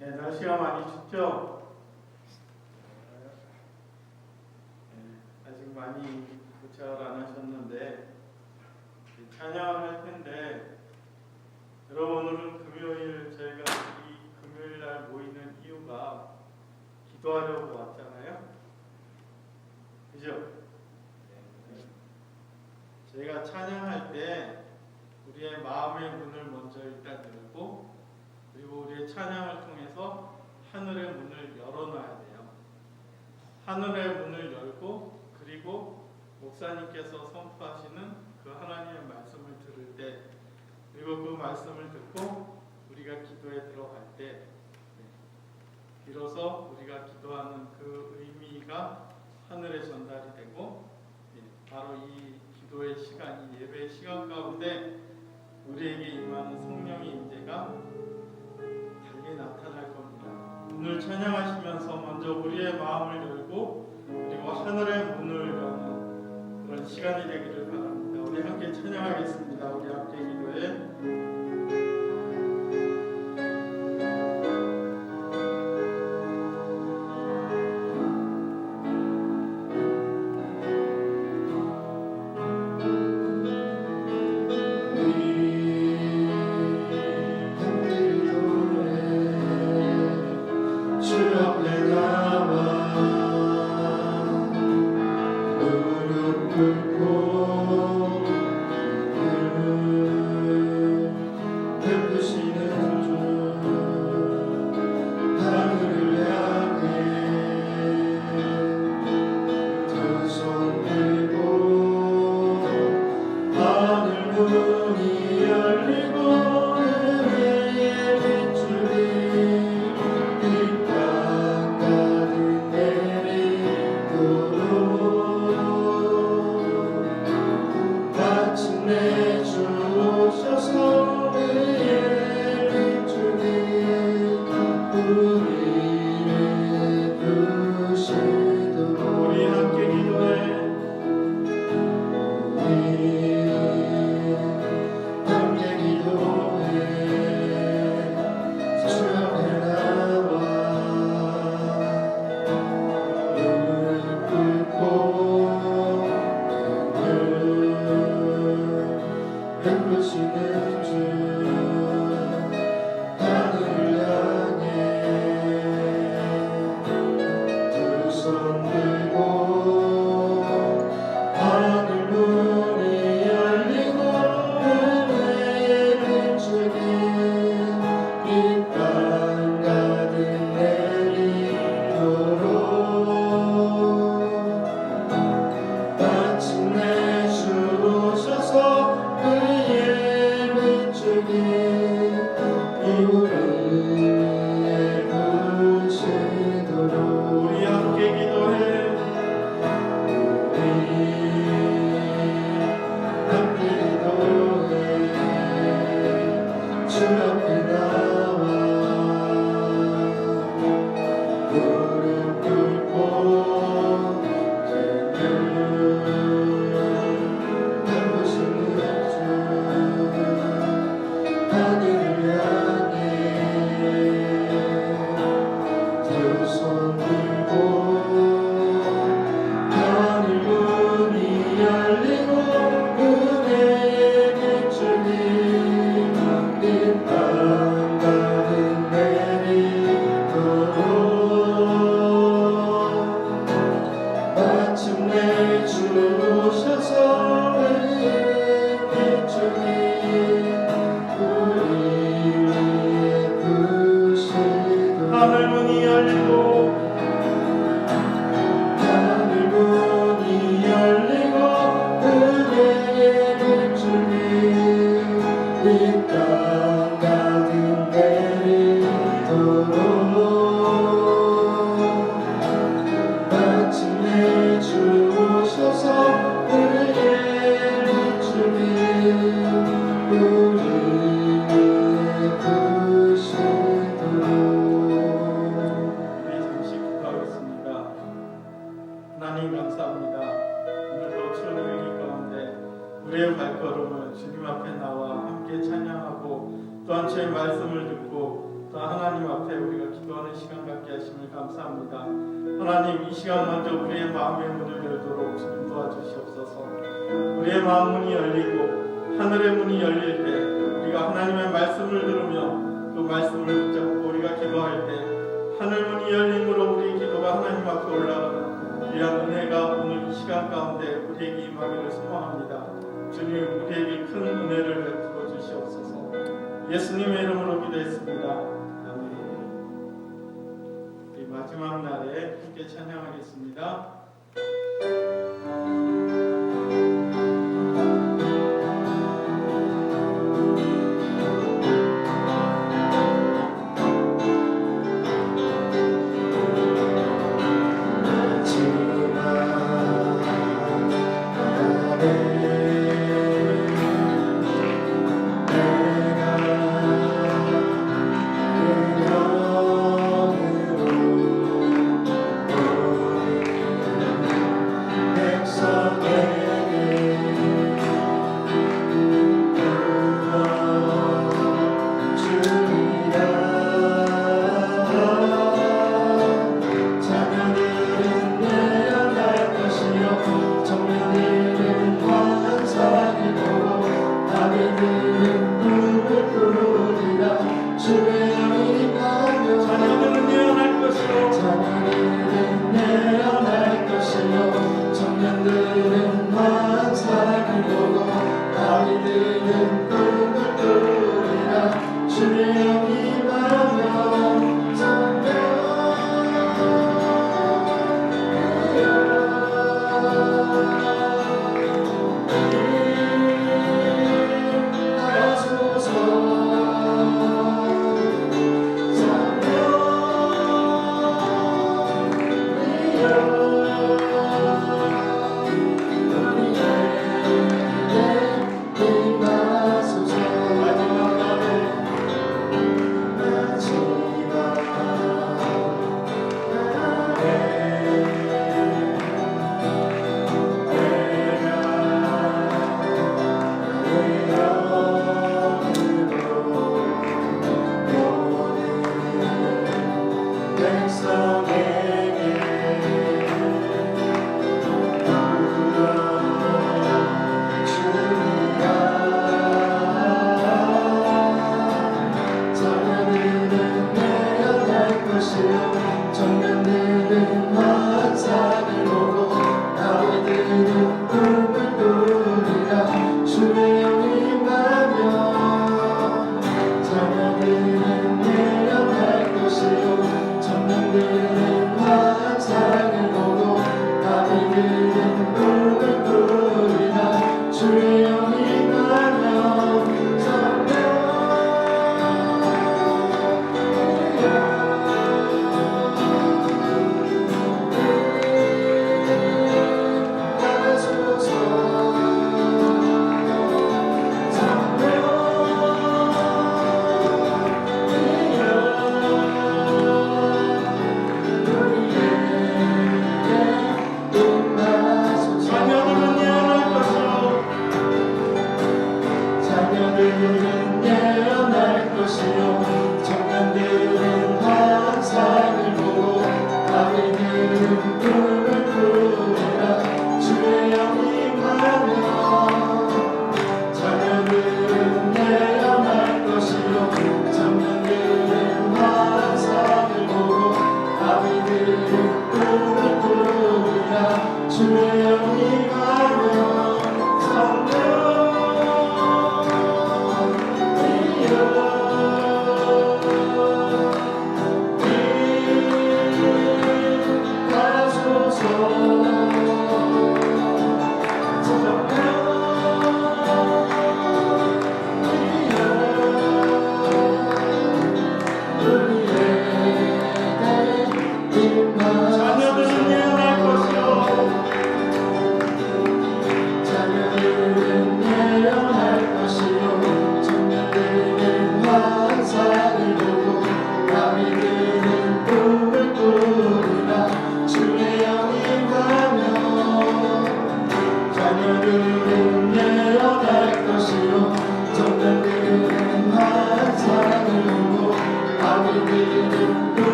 네, 날씨가 많이 춥죠? 네, 아직 많이 도착을 안 하셨는데 찬양을 할 텐데, 여러분 오늘은 금요일, 저희가 이 금요일 날 모이는 이유가 기도하려고 왔잖아요. 그죠? 네. 저희가 찬양할 때 우리의 마음의 문을 먼저 일단 열고, 그리고 우리의 찬양을 통해서 하늘의 문을 열어놔야 돼요. 하늘의 문을 열고, 그리고 목사님께서 선포하시는 그 하나님의 말씀을 들을 때, 그리고 그 말씀을 듣고 우리가 기도에 들어갈 때, 비로소 우리가 기도하는 그 의미가 하늘에 전달이 되고, 바로 이 기도의 시간, 이 예배의 시간 가운데 우리에게 임하는 성령의 임재가 달리 나타날 겁니다. 오늘 찬양하시면서 먼저 우리의 마음을 열고, 그리고 하늘의 문을 여는 그런 시간이 되기를 바랍니다. 우리 함께 찬양하겠습니다. 우리 함께 기도해. 하나님 감사합니다. 오늘도 추운의 위기 가운데 우리의 발걸음을 주님 앞에 나와 함께 찬양하고 또한 주의 말씀을 듣고 또 하나님 앞에 우리가 기도하는 시간 갖게 하심을 감사합니다. 하나님, 이 시간 먼저 우리의 마음의 문을 열도록 주님 도와주시옵소서. 우리의 마음 문이 열리고 하늘의 문이 열릴 때 우리가 하나님의 말씀을 들으며 그 말씀을 붙잡고 우리가 기도할 때 하늘 문이 열림으로 우리 기도가 하나님 앞에 올라가는 귀한 은혜가 오늘 이 시간 가운데 우리에게 임하기를 소망합니다. 주님, 우리에게 큰 은혜를 베풀어 주시옵소서. 예수님의 이름으로 기도했습니다. 아멘. 이 마지막 날에 함께 찬양하겠습니다.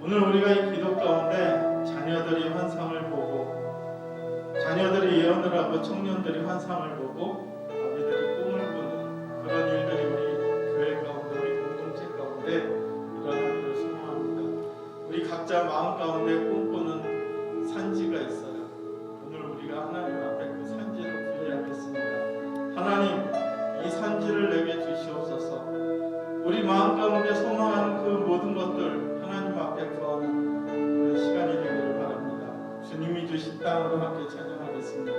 오늘 우리가 이 기도 가운데 자녀들이 환상을 보고, 자녀들이 예언을 하고 청년들이 환상을 보고 아비들이 꿈을 꾸는 그런 일들이 우리 교회 가운데, 우리 공동체 가운데 일어나기를 소망합니다. 우리 각자 마음 가운데 꿈꾸는 산지가 있어요. 오늘 우리가 하나님 앞에 그 산지를 구해야겠습니다. 하나님, 이 산지를 내게 주시옵소서. 우리 마음 가운데 소망하는 그 모든 것들 하나님 앞에 구하는 그런 시간이 되기를 바랍니다. 주님이 주신 땅으로 함께 찬양하겠습니다.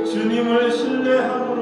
주님을 신뢰함으로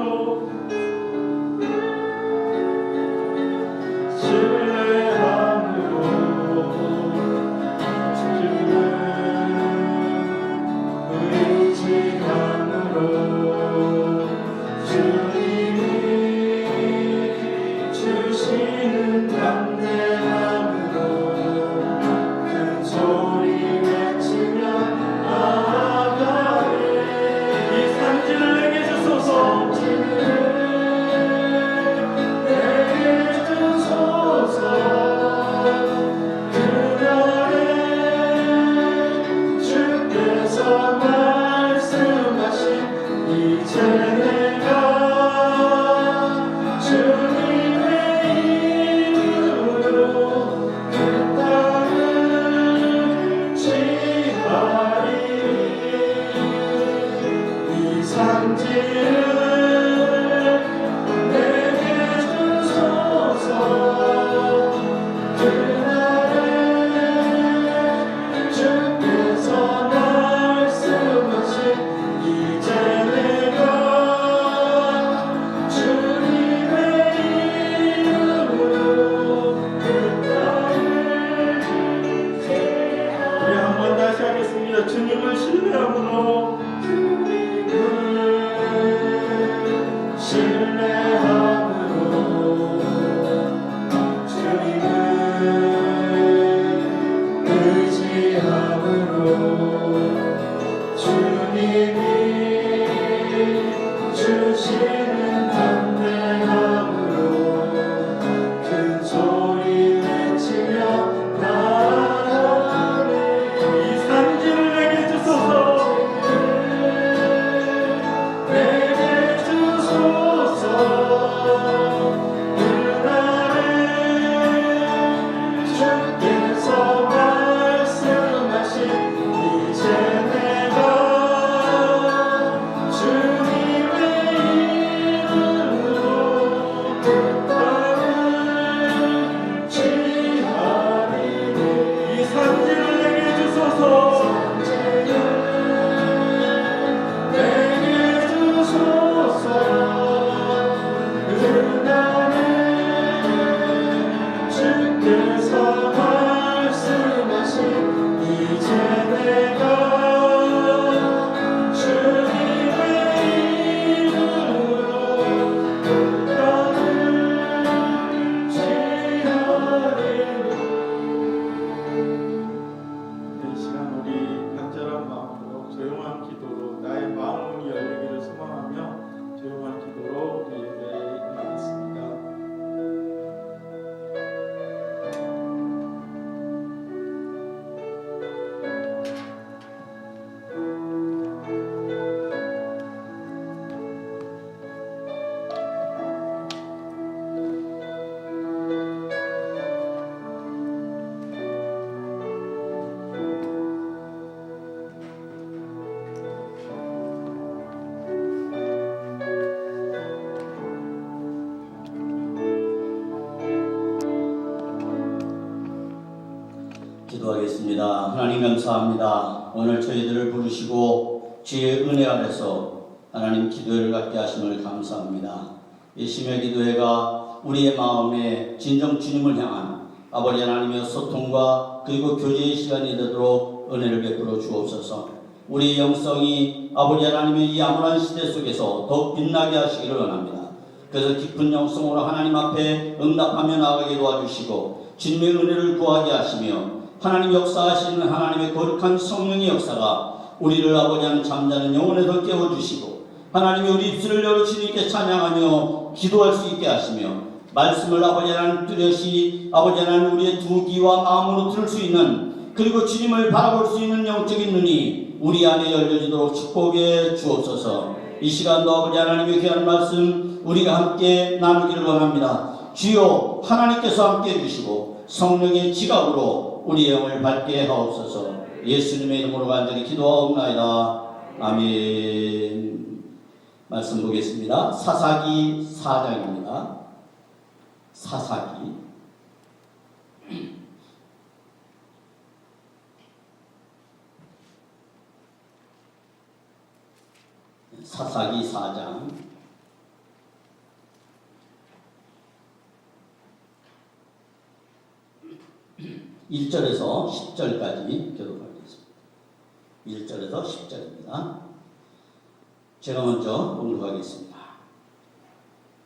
주님을 신뢰함으로 주시는 담대함으로 큰 소리 외치며 나아가네. 이 산지를 내게 주소서. 내게 주소서. 그날에 주께서 말씀하신 이제 내가 주님의 이름으로 그 땅을 취하리니. 이 산지를 내게 주소서. 내게 주소서. 그날에 주께서 말씀하신 이제 내가 주님의 이름으로 그 땅을 취하리니. 이 시간 우리 간절한 마음으로 조용한 기도로 나의 마음이 열리기를 소망하며 조용한 기도로 우리 예배에 임하겠습니다. 기도하겠습니다. 하나님 감사합니다. 오늘 저희들을 부르시고 주의 은혜 아래서 하나님 기도회를 갖게 하심을 감사합니다. 이 심야 기도회가 우리의 마음에 진정 주님을 향한 아버지 하나님의 소통과 그리고 교제의 시간이 되도록 은혜를 베풀어 주옵소서. 우리 영성이 아버지 하나님의 이 암울한 시대 속에서 더욱 빛나게 하시기를 원합니다. 그래서 깊은 영성으로 하나님 앞에 응답하며 나아가게 도와주시고 주님의 은혜를 구하게 하시며 하나님 역사하시는 하나님의 거룩한 성령의 역사가 우리를 아버지 하나님 잠자는 영혼에서 깨워주시고 하나님이 우리 입술을 열어 주님께 찬양하며 기도할 수 있게 하시며 말씀을 아버지 하나님 뚜렷이 아버지 하나님 우리의 두 귀와 마음으로 들을 수 있는 그리고 주님을 바라볼 수 있는 영적인 눈이 우리 안에 열려지도록 축복해 주옵소서. 이 시간도 아버지 하나님의 귀한 말씀 우리가 함께 나누기를 원합니다. 주여 하나님께서 함께 해주시고 성령의 지각으로 우리 영을 밝게 하옵소서. 예수님의 이름으로 간절히 기도하옵나이다. 아멘. 말씀 보겠습니다. 사사기 4장입니다. 사사기 사사기 4장 1절에서 10절까지 교독하겠습니다. 1절에서 10절입니다. 제가 먼저 공독하겠습니다.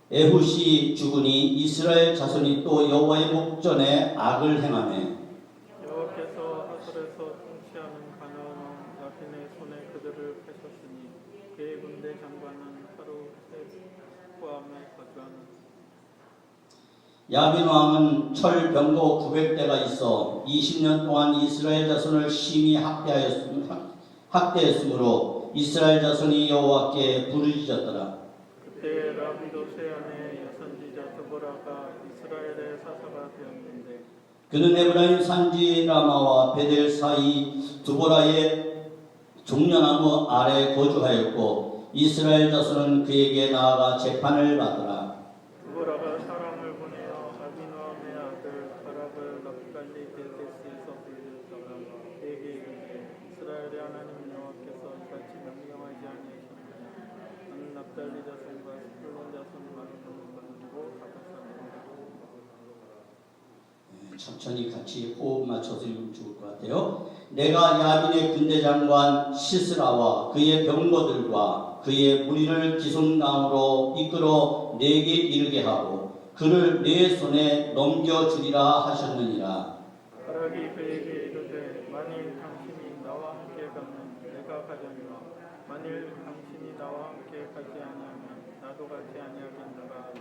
에훗이 죽으니 이스라엘 자손이 또 여호와의 목전에 악을 행하며 여호와께서 하솔에서 통치하는 가나안 왕 야빈의 손에 그들을 패셨으니 그의 군대 장관은 하루세포함에 거주하는 야빈 왕은 철 병거 900대가 있어 20년 동안 이스라엘 자손을 심히 학대했으므로 이스라엘 자손이 여호와께 부르짖었더라. 그때 라비도 세안의 여선지자 드보라가 이스라엘의 사사가 되었는데 그는 에브라임 산지 라마와 베델 사이 두보라의 종려나무 아래 거주하였고 이스라엘 자손은 그에게 나아가 재판을 받더라. 드보라가 사람을 보내어 아비노함의 아들 바락을 납달리 데데스에서 불렀다가 그에게 이르되 이스라엘의 하나님 여호와께서 이같이 명령하지 아니하셨느냐. 나는 납달리 자손과 스불론 자손 많은 것으로 갚았사옵니다. 천천히 같이 호흡 맞춰서 읽으면 좋을 것 같아요. 내가 야빈의 군대장관 시스라와 그의 병거들과 그의 무리를 기손강으로 이끌어 내게 이르게 하고 그를 내 손에 넘겨주리라 하셨느니라. 바락이 그에게 이르되 만일 당신이 나와 함께 가면 내가 가려니와 만일 당신이 나와 함께 가지 아니하면 나도 같이 아니하겠노라.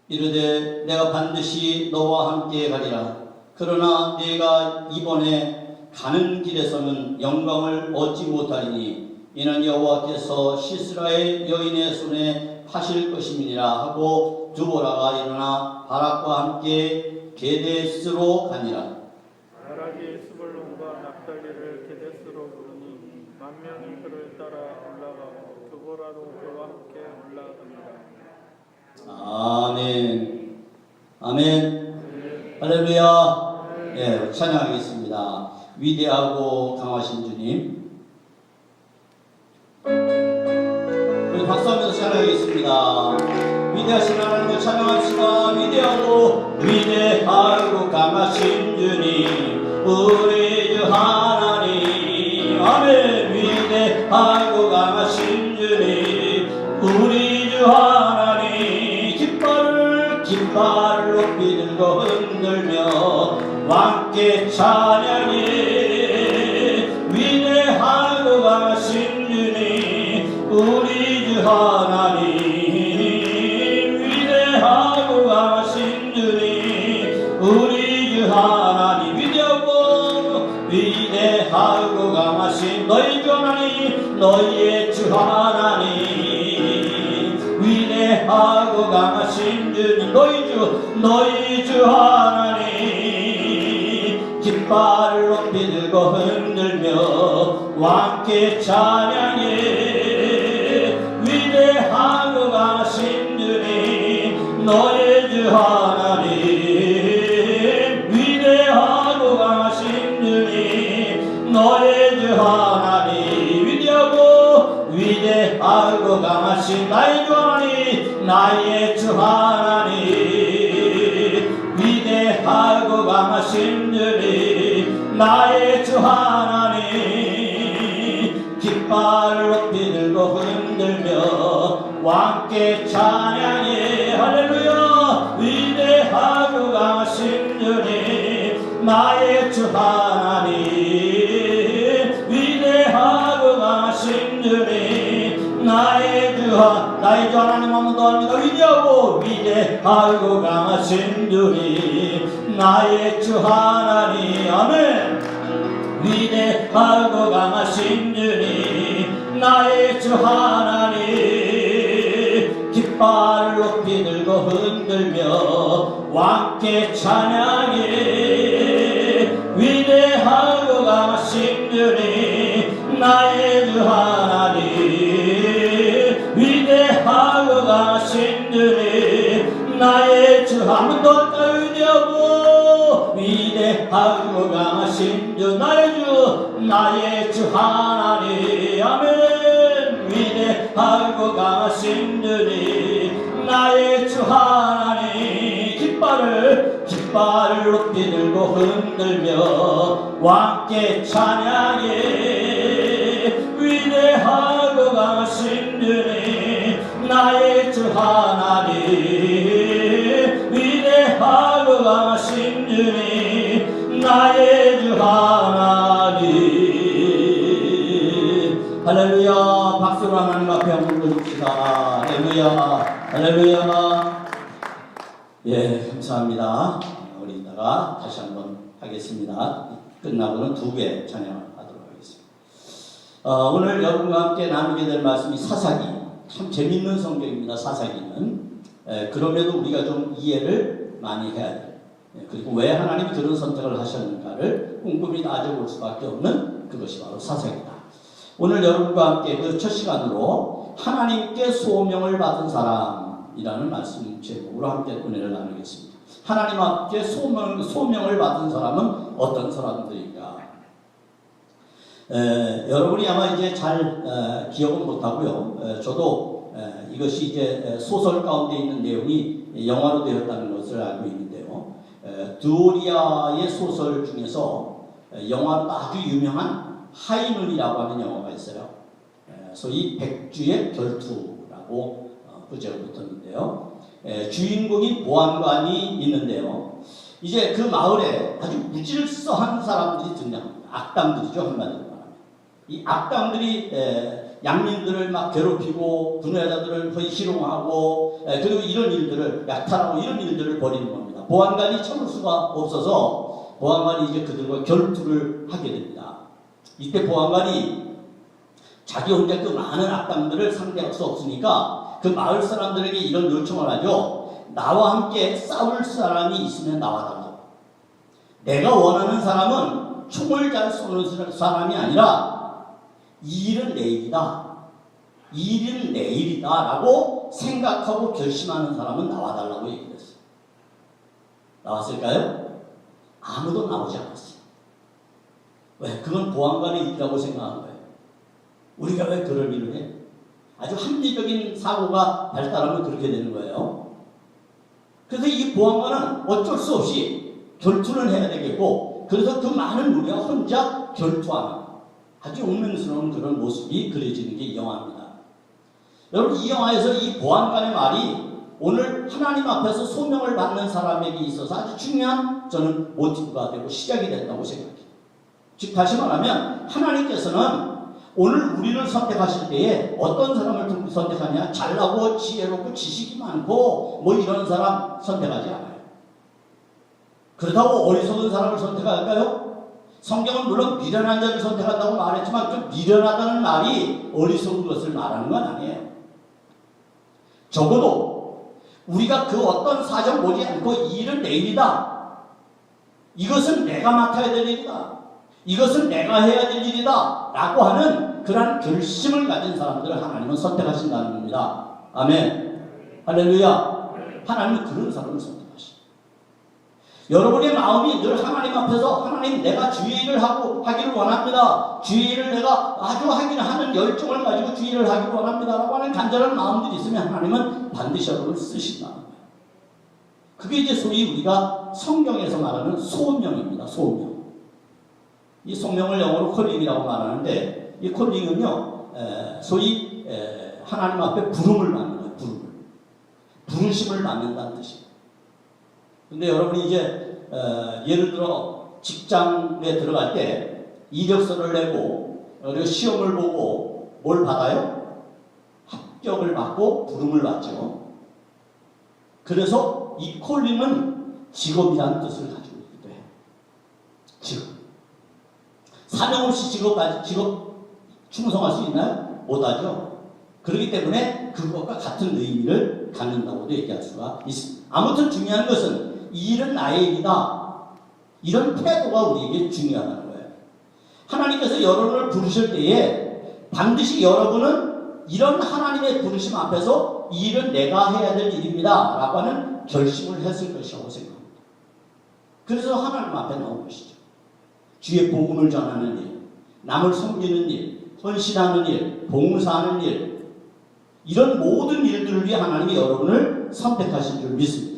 이르되 내가 반드시 너와 함께 가리라. 그러나 네가 이번에 가는 길에서는 영광을 얻지 못하리니 이는 여호와께서 시스라의 여인의 손에 파실 것임이니라 하고 두보라가 일어나 바락과 함께 게데스로 가니라. 바락이 스불론과 납달리를 게데스로 부르니 만 명이 그를 따라 올라가고 두보라도 그와 함께 올라갑니다. 아멘. 아멘. 할렐루야. 예, 찬양하겠습니다. 위대하고 강하신 주님. 우리 박수하면서 찬양하겠습니다. 위대하신 하나님을 찬양합시다. 위대하고 강하신 주님, 우리 주 하나님. 아멘. 위대하고 강하신 주님, 우리 주 하나님. 깃발을 높이 들고 흔들며 왕께 찬양해. 위대하고 강하신 주님, 우리 주 하나님. 위대하고 강하신 주님, 우리 주 하나님. 위대하고 강하신 너희 주 하나님, 너희의 주 하나님. 위대하고 강하신 주님, 너희 주 하나님. 깃발을 높이 들고 흔들며 왕께 찬양해. 위대하고 강하신 주님, 너희 주 하나님. 위대하고 강하신 주님, 너희 주 하나님. 위대하고 강하신 나의 주 하나님, 나의 주 하나님. 위대하고 강하신 주님, 나의 주 하나님. 깃발을 높이 들고 흔들며 왕께 찬양해. 할렐루야. 위대하고 강하신 주님, 나의 주 하나님. 위대하고 강하신 주님, 나의 주 하나님 한번 더 합니다. 위대하고 강하신 주님, 나의 주 하나님. 아멘. 위대하고 강하신 주님, 나의 주 하나님. 깃발을 높이 들고 흔들며 왕께 찬양해. 위대하고 강하신 주님, 나의 주 하나님. 위대하고 강하신 주님, 나의 주. 한 번 더 할까요? 위대하고 강하신 주, 나의 주 하나님. 아멘. 위대하고 강하신 주님, 나의 주 하나님. 깃발을 높이 들고 흔들며 왕께 찬양해. 위대하고 강하신 주님, 나의 주 하나님. 위대하고 강하신 주님, 나의 주 하나님. 할렐루야. 박수로 하나님 앞에 한번 드립시다. 할렐루야. 할렐루야. 예, 감사합니다. 우리 이따가 다시 한번 하겠습니다. 끝나고는 2배 찬양을 하도록 하겠습니다. 오늘 여러분과 함께 나누게 될 말씀이 사사기. 참 재밌는 성경입니다. 사사기는. 그럼에도 우리가 좀 이해를 많이 해야 돼요. 그리고 왜 하나님이 그런 선택을 하셨는가를 꼼꼼히 따져볼 수밖에 없는 그것이 바로 사사기다. 오늘 여러분과 함께 그 첫 시간으로 하나님께 소명을 받은 사람이라는 말씀 제목으로 함께 은혜를 나누겠습니다. 하나님 앞에 소명을 받은 사람은 어떤 사람들인가? 여러분이 아마 이제 잘 기억은 못하고요. 저도 이것이 이제 소설 가운데 있는 내용이 영화로 되었다는 것을 알고 있는데요. 드오리아의 소설 중에서 영화로 아주 유명한 하이눈이라고 하는 영화가 있어요. 소위 백주의 결투라고 부제가 붙었는데요. 주인공이 보안관이 있는데요. 이제 그 마을에 아주 무질서한 사람들이 등장합니다. 악당들이죠, 한마디로 말하면. 이 악당들이 양민들을 막 괴롭히고 분야자들을 거의 희롱하고 그리고 이런 일들을 약탈하고 이런 일들을 벌이는 겁니다. 보안관이 참을 수가 없어서 보안관이 이제 그들과 결투를 하게 됩니다. 이때 보안관이 자기 혼자 그 많은 악당들을 상대할 수 없으니까 그 마을 사람들에게 이런 요청을 하죠. 나와 함께 싸울 사람이 있으면 나와달라고. 내가 원하는 사람은 총을 잘 쏘는 사람이 아니라 이 일은 내일이다. 이 일은 내일이다 라고 생각하고 결심하는 사람은 나와달라고 얘기를 했어요. 나왔을까요? 아무도 나오지 않았어요. 왜? 그건 보안관의 일이라고 생각한 거예요. 우리가 왜 그런 일을 해? 아주 합리적인 사고가 발달하면 그렇게 되는 거예요. 그래서 이 보안관은 어쩔 수 없이 결투를 해야 되겠고, 그래서 그 많은 무리가 혼자 결투하는 아주 운명스러운 그런 모습이 그려지는 게 이 영화입니다. 여러분, 이 영화에서 이 보안관의 말이 오늘 하나님 앞에서 소명을 받는 사람에게 있어서 아주 중요한 저는 모티브가 되고 시작이 된다고 생각해요. 즉 다시 말하면 하나님께서는 오늘 우리를 선택하실 때에 어떤 사람을 선택하냐? 잘나고 지혜롭고 지식이 많고 뭐 이런 사람 선택하지 않아요. 그렇다고 어리석은 사람을 선택할까요? 성경은 물론 미련한 자를 선택한다고 말했지만 그 미련하다는 말이 어리석은 것을 말하는 건 아니에요. 적어도 우리가 그 어떤 사정 보지 않고 이 일은 내일이다. 이것은 내가 맡아야 될 일이다. 이것은 내가 해야 될 일이다. 라고 하는 그러한 결심을 가진 사람들을 하나님은 선택하신다는 겁니다. 아멘. 할렐루야. 하나님은 그런 사람을 선택하십니다. 여러분의 마음이 늘 하나님 앞에서 하나님 내가 주의 일을 하기를 원합니다. 주의 일을 내가 아주 하는 열정을 가지고 주의 일을 하기를 원합니다. 라고 하는 간절한 마음들이 있으면 하나님은 반드시 여러분을 쓰신다는 거예요. 그게 이제 소위 우리가 성경에서 말하는 소명입니다. 소명. 이 소명을 영어로 콜링이라고 말하는데 이 콜링은요 소위 하나님 앞에 부름을 받는 거예요. 부르심을 받는다는 뜻이에요. 근데 여러분이 이제 예를 들어 직장에 들어갈 때 이력서를 내고 그리고 시험을 보고 뭘 받아요? 합격을 받고 부름을 받죠. 그래서 이 콜링은 직업이라는 뜻을 가지고 있기도 해요. 직업. 사명 없이 직업 충성할 수 있나요? 못하죠. 그렇기 때문에 그것과 같은 의미를 갖는다고도 얘기할 수가 있습니다. 아무튼 중요한 것은 이 일은 나의 일이다. 이런 태도가 우리에게 중요하다는 거예요. 하나님께서 여러분을 부르실 때에 반드시 여러분은 이런 하나님의 부르심 앞에서 이 일은 내가 해야 될 일입니다. 라고 하는 결심을 했을 것이라고 생각합니다. 그래서 하나님 앞에 나온 것이죠. 주의 복음을 전하는 일, 남을 섬기는 일, 헌신하는 일, 봉사하는 일, 이런 모든 일들을 위해 하나님이 여러분을 선택하신 줄 믿습니다.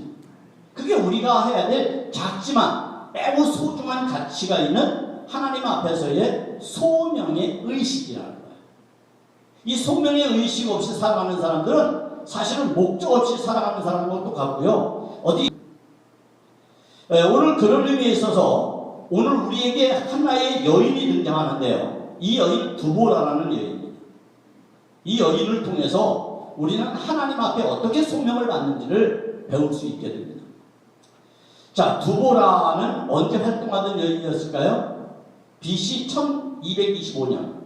그게 우리가 해야 될 작지만 매우 소중한 가치가 있는 하나님 앞에서의 소명의 의식이라는 거예요. 이 소명의 의식 없이 살아가는 사람들은 사실은 목적 없이 살아가는 사람과 똑같고요. 오늘 그런 의미에 있어서 오늘 우리에게 하나의 여인이 등장하는데요. 이 여인은 두보라라는 여인입니다. 이 여인을 통해서 우리는 하나님 앞에 어떻게 소명을 받는지를 배울 수 있게 됩니다. 자, 두보라는 언제 활동하던 여인이었을까요? BC 1225년.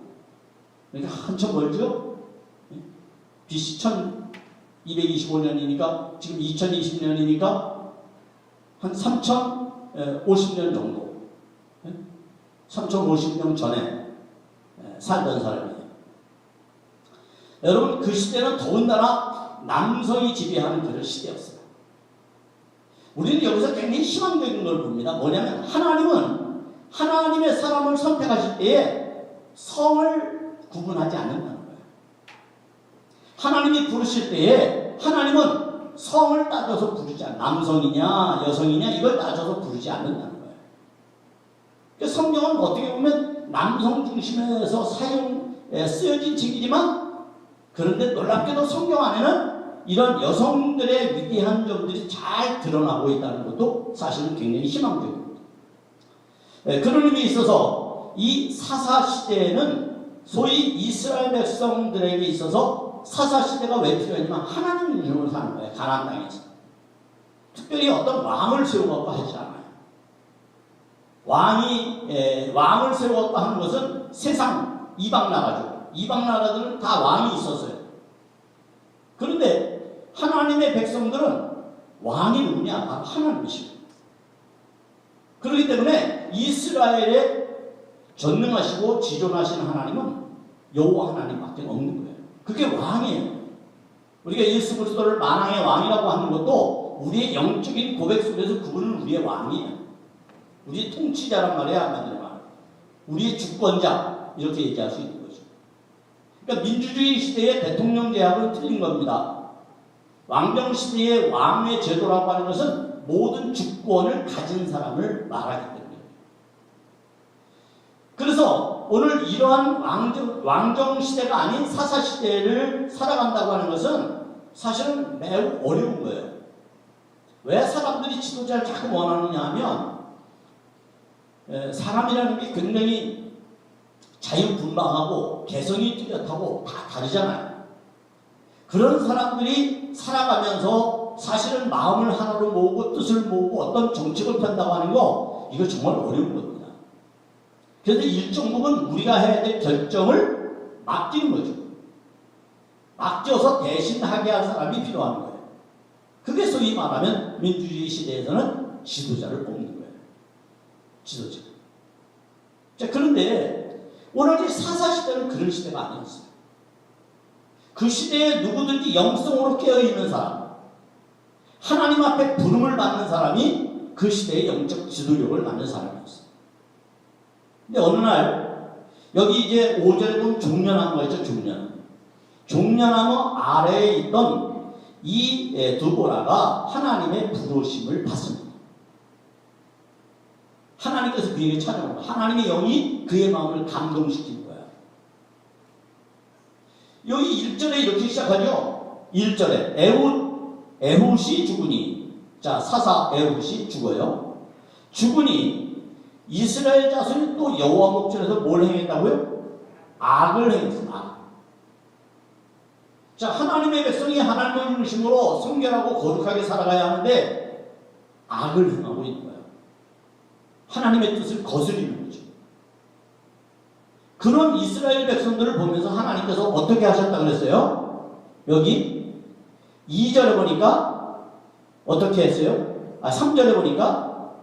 그러니까 한참 멀죠? BC 1225년이니까 지금 2020년이니까 한 3050년 정도. 3050년 전에 살던 사람이에요. 여러분, 그 시대는 더군다나 남성이 지배하는 그런 시대였어요. 우리는 여기서 굉장히 희망적인 걸 봅니다. 뭐냐면 하나님은 하나님의 사람을 선택하실 때에 성을 구분하지 않는다는 거예요. 하나님이 부르실 때에 하나님은 성을 따져서 부르지 않아요. 남성이냐 여성이냐 이걸 따져서 부르지 않는다는 거예요. 성경은 어떻게 보면 남성 중심에서 쓰여진 책이지만 그런데 놀랍게도 성경 안에는 이런 여성들의 위대한 점들이 잘 드러나고 있다는 것도 사실은 굉장히 희망적입니다. 그런 의미에 있어서 이 사사시대에는 소위 이스라엘 백성들에게 있어서 사사시대가 왜 필요했냐면 하나님 이름으로 사는 거예요. 가나안 땅에서. 특별히 어떤 왕을 세우고 하지 않아요. 왕을 세우고 하는 것은 세상 이방 나라죠. 이방 나라들은 다 왕이 있었어요. 그런데 하나님의 백성들은 왕이 누구냐? 바로 하나님이시고. 그렇기 때문에 이스라엘에 전능하시고 지존하시는 하나님은 여호와 하나님밖에 없는 거예요. 그게 왕이에요. 우리가 예수 그리스도를 만왕의 왕이라고 하는 것도 우리의 영적인 고백 속에서 그분은 우리의 왕이에요. 우리의 통치자란 말이야, 한마디로 말. 우리의 주권자 이렇게 얘기할 수 있는 거죠. 그러니까 민주주의 시대의 대통령 제약은 틀린 겁니다. 왕정 시대의 왕의 제도라고 하는 것은 모든 주권을 가진 사람을 말하기 때문에. 그래서 오늘 이러한 왕정 시대가 아닌 사사 시대를 살아간다고 하는 것은 사실은 매우 어려운 거예요. 왜 사람들이 지도자를 자꾸 원하느냐 하면 사람이라는 게 굉장히 자유분방하고 개성이 뚜렷하고 다 다르잖아요. 그런 사람들이 살아가면서 사실은 마음을 하나로 모으고 뜻을 모으고 어떤 정책을 편다고 하는 거 이거 정말 어려운 겁니다. 그래서 일정 부분 우리가 해야 될 결정을 맡기는 거죠. 맡겨서 대신하게 할 사람이 필요한 거예요. 그게 소위 말하면 민주주의 시대에서는 지도자를 뽑는 거예요. 지도자. 자, 그런데 오늘 이 사사시대는 그런 시대가 아니었어요. 그 시대에 누구든지 영성으로 깨어있는 사람, 하나님 앞에 부름을 받는 사람이 그 시대의 영적 지도력을 받는 사람이었어요. 근데 어느 날 여기 이제 5절에 보면 종려나무가 있죠. 종려나무 아래에 있던 이 두보라가 하나님의 부르심을 받습니다. 하나님께서 그에게 찾아온 거예요. 하나님의 영이 그의 마음을 감동시키는 거예요. 여기 1절에 이렇게 시작하죠. 1절에 에훗이 죽으니, 자, 사사 에훗이 죽어요. 죽으니 이스라엘 자손이 또 여호와 목전에서 뭘 행했다고요? 악을 행했습니다. 자, 하나님의 백성이 하나님의 중심으로 성결하고 거룩하게 살아가야 하는데 악을 행하고 있는 거예요. 하나님의 뜻을 거스리는 거죠. 그런 이스라엘 백성들을 보면서 하나님께서 어떻게 하셨다 그랬어요? 여기 2절에 보니까 어떻게 했어요? 3절에 보니까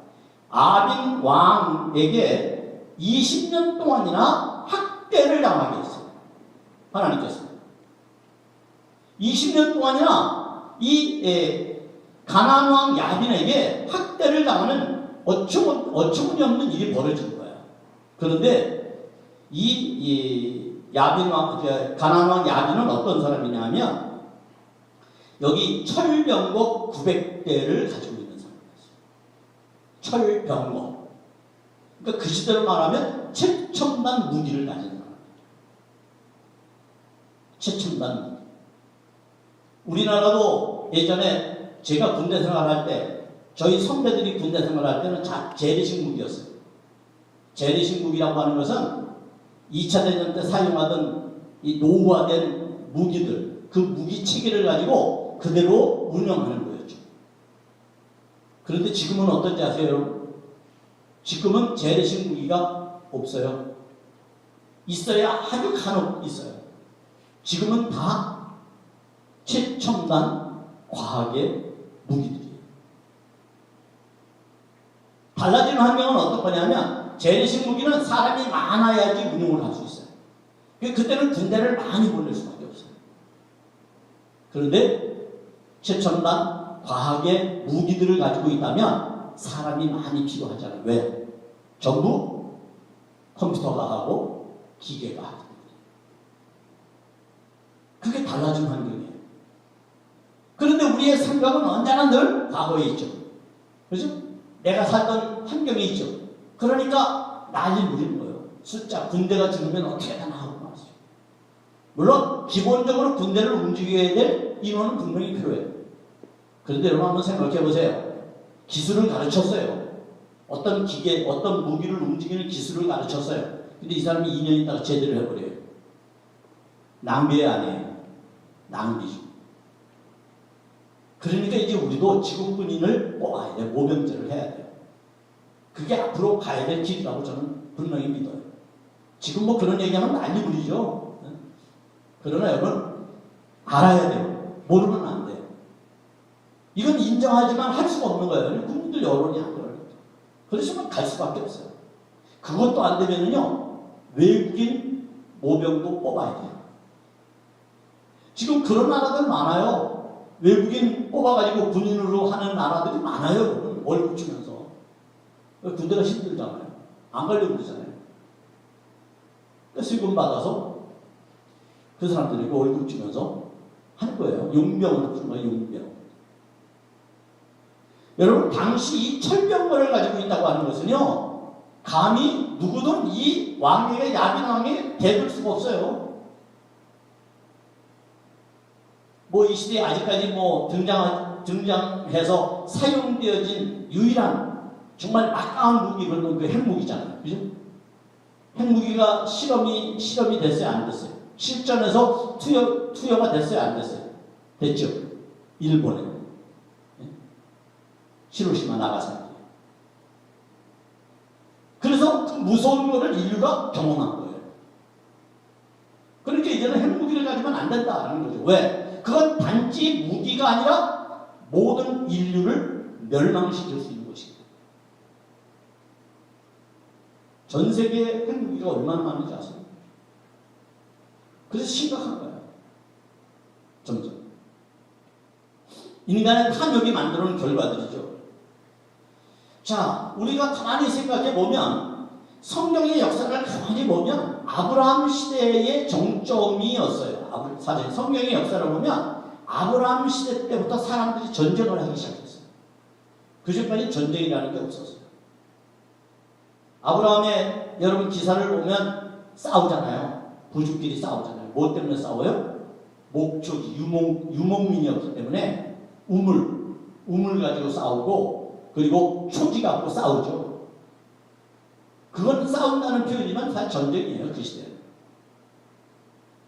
아빈 왕에게 20년 동안이나 학대를 당하게 했어요. 하나님께서 20년 동안이나 이 가나안 왕 야빈에게 학대를 당하는 어처구니 없는 일이 벌어진 거예요. 그런데 이 야빈 왕, 가나안 왕 야빈은 어떤 사람이냐 하면 여기 철병거 900대를 가지고 있는 사람이었어요. 철병거. 그러니까 그 시대로 말하면 최첨단 무기를 가진 사람. 최첨단 무기. 우리나라도 예전에 제가 군대 생활할 때 저희 선배들이 군대 생활할 때는 재래식 무기였어요. 재래식 무기라고 하는 것은 2차 대전 때 사용하던 이 노후화된 무기들, 그 무기 체계를 가지고 그대로 운영하는 거였죠. 그런데 지금은 어떤지 아세요? 지금은 재래식 무기가 없어요. 있어야 아주 간혹 있어요. 지금은 다 최첨단 과학의 무기들이에요. 달라지는 환경은 어떤 거냐면 재래식 무기는 사람이 많아야지 운용을 할 수 있어요. 그때는 군대를 많이 보낼 수밖에 없어요. 그런데 최첨단 과학의 무기들을 가지고 있다면 사람이 많이 필요하잖아요. 왜? 전부 컴퓨터가 하고 기계가 하기 때문에. 그게 달라진 환경이에요. 그런데 우리의 생각은 언제나 늘 과거에 있죠. 그렇죠? 내가 살던 환경이 있죠. 그러니까 난리 부리는 거예요. 숫자, 군대가 죽으면 어떻게 되나 하고 말이죠. 물론 기본적으로 군대를 움직여야 될 인원은 분명히 필요해요. 그런데 여러분 한번 생각해 보세요. 기술을 가르쳤어요. 어떤 기계, 어떤 무기를 움직이는 기술을 가르쳤어요. 근데 이 사람이 2년 있다가 제대로 해버려요. 낭비 아니에요. 낭비죠. 그러니까 이제 우리도 지국군인을 뽑아야 돼요. 모병제를 해야 돼요. 그게 앞으로 가야 될 길이라고 저는 분명히 믿어요. 지금 뭐 그런 얘기하면 난리 부리죠. 그러나 여러분 알아야 돼요. 모르면 안 돼요. 이건 인정하지만 할 수가 없는 거예요. 국민들 여론이 안 그러니까. 그러시면 갈 수밖에 없어요. 그것도 안 되면은요, 외국인 모병도 뽑아야 돼요. 지금 그런 나라들 많아요. 외국인 뽑아가지고 군인으로 하는 나라들이 많아요. 여러분. 월급 주면서. 군대가 힘들잖아요. 안 가려고 그러잖아요. 세금 받아서 그 사람들에게 월급 주면서 하는 거예요. 용병으로 주는 거예요. 용병. 여러분, 당시 이 철병거를 가지고 있다고 하는 것은요, 감히 누구든 이 왕에게, 야빈 왕에 대들 수가 없어요. 뭐 이 시대에 아직까지 뭐 등장해서 사용되어진 유일한 정말 막강한 무기는 그 핵무기잖아요. 그죠? 핵무기가 실험이 됐어요? 안 됐어요? 실전에서 투여가 됐어요? 안 됐어요? 됐죠? 일본에. 히로시마 나가사키. 그래서 그 무서운 거를 인류가 경험한 거예요. 그러니까 이제는 핵무기를 가지면 안 된다라는 거죠. 왜? 그건 단지 무기가 아니라 모든 인류를 멸망시킬 수 있는 것입니다. 전 세계에 핵무기가 얼마나 많은지 아세요? 그래서 심각한 거예요. 점점. 인간의 탐욕이 만들어놓은 결과들이죠. 자, 우리가 가만히 생각해 보면 성경의 역사를 가만히 보면 아브라함 시대의 정점이었어요. 사실 성경의 역사를 보면 아브라함 시대 때부터 사람들이 전쟁을 하기 시작했어요. 그 전까지 전쟁이라는 게 없었어요. 아브라함의 여러분 기사를 보면 싸우잖아요. 부족끼리 싸우잖아요. 뭐 때문에 싸워요? 목초지, 유목민이었기 때문에 우물 가지고 싸우고, 그리고 초지 갖고 싸우죠. 그건 싸운다는 표현이지만 사실 전쟁이에요. 그 시대는.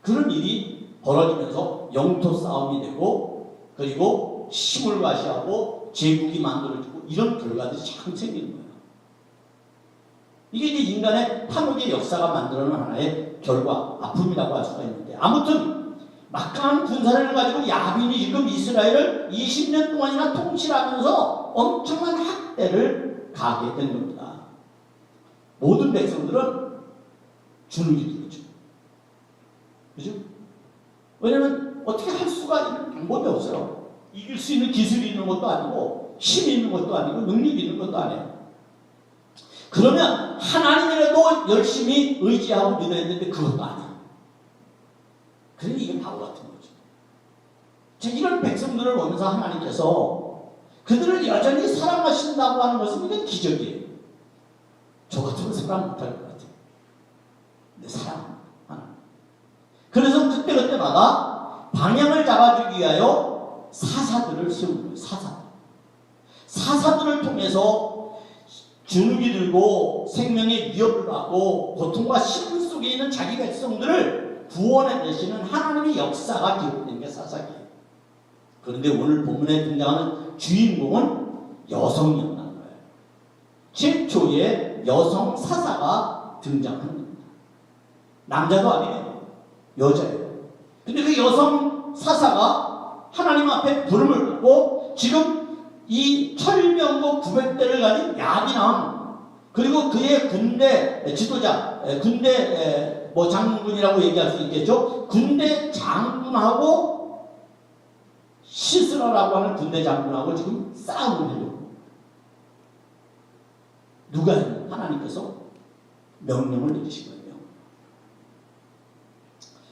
그런 일이 벌어지면서 영토 싸움이 되고, 그리고 힘을 과시하고 제국이 만들어지고, 이런 결과들이 참 생기는 거예요. 이게 이제 인간의 탐욕의 역사가 만들어낸 하나의 결과, 아픔이라고 할 수가 있는데, 아무튼 막강한 군사를 가지고 야빈이 지금 이스라엘을 20년 동안이나 통치하면서 엄청난 학대를 가하게 된 겁니다. 모든 백성들은 주눅이 들었죠. 그죠? 왜냐면 어떻게 할 수가 있는 방법이 없어요. 이길 수 있는 기술이 있는 것도 아니고, 힘이 있는 것도 아니고, 능력이 있는 것도 아니에요. 그러면 하나님이라도 열심히 의지하고 믿어야 되는데 그것도 아니에요. 그러니 이게 바보 같은 거죠. 자, 이런 백성들을 보면서 하나님께서 그들을 여전히 사랑하신다고 하는 것은 이건 기적이에요. 저 같으면 사랑 못할 것 같아요. 근데 사랑하나. 그래서 그때마다 방향을 잡아주기 위하여 사사들을 세우는 거예요. 사사들을 통해서 주눅이 들고 생명의 위협을 받고 고통과 신분 속에 있는 자기 백성들을 구원해 내시는 하나님의 역사가 기록된 게 사사기예요. 그런데 오늘 본문에 등장하는 주인공은 여성이었다는 거예요. 최초의 여성 사사가 등장하는 겁니다. 남자도 아니에요. 여자예요. 근데 그 여성 사사가 하나님 앞에 부름을 받고 지금 이 철병거 900대를 가진 야빈왕, 그리고 그의 군대 지도자, 군대 뭐 장군이라고 얘기할 수 있겠죠. 군대 장군하고 시스라라고 하는 군대 장군하고 지금 싸움을 해요. 누가 해요? 하나님께서 명령을 내리신 거예요.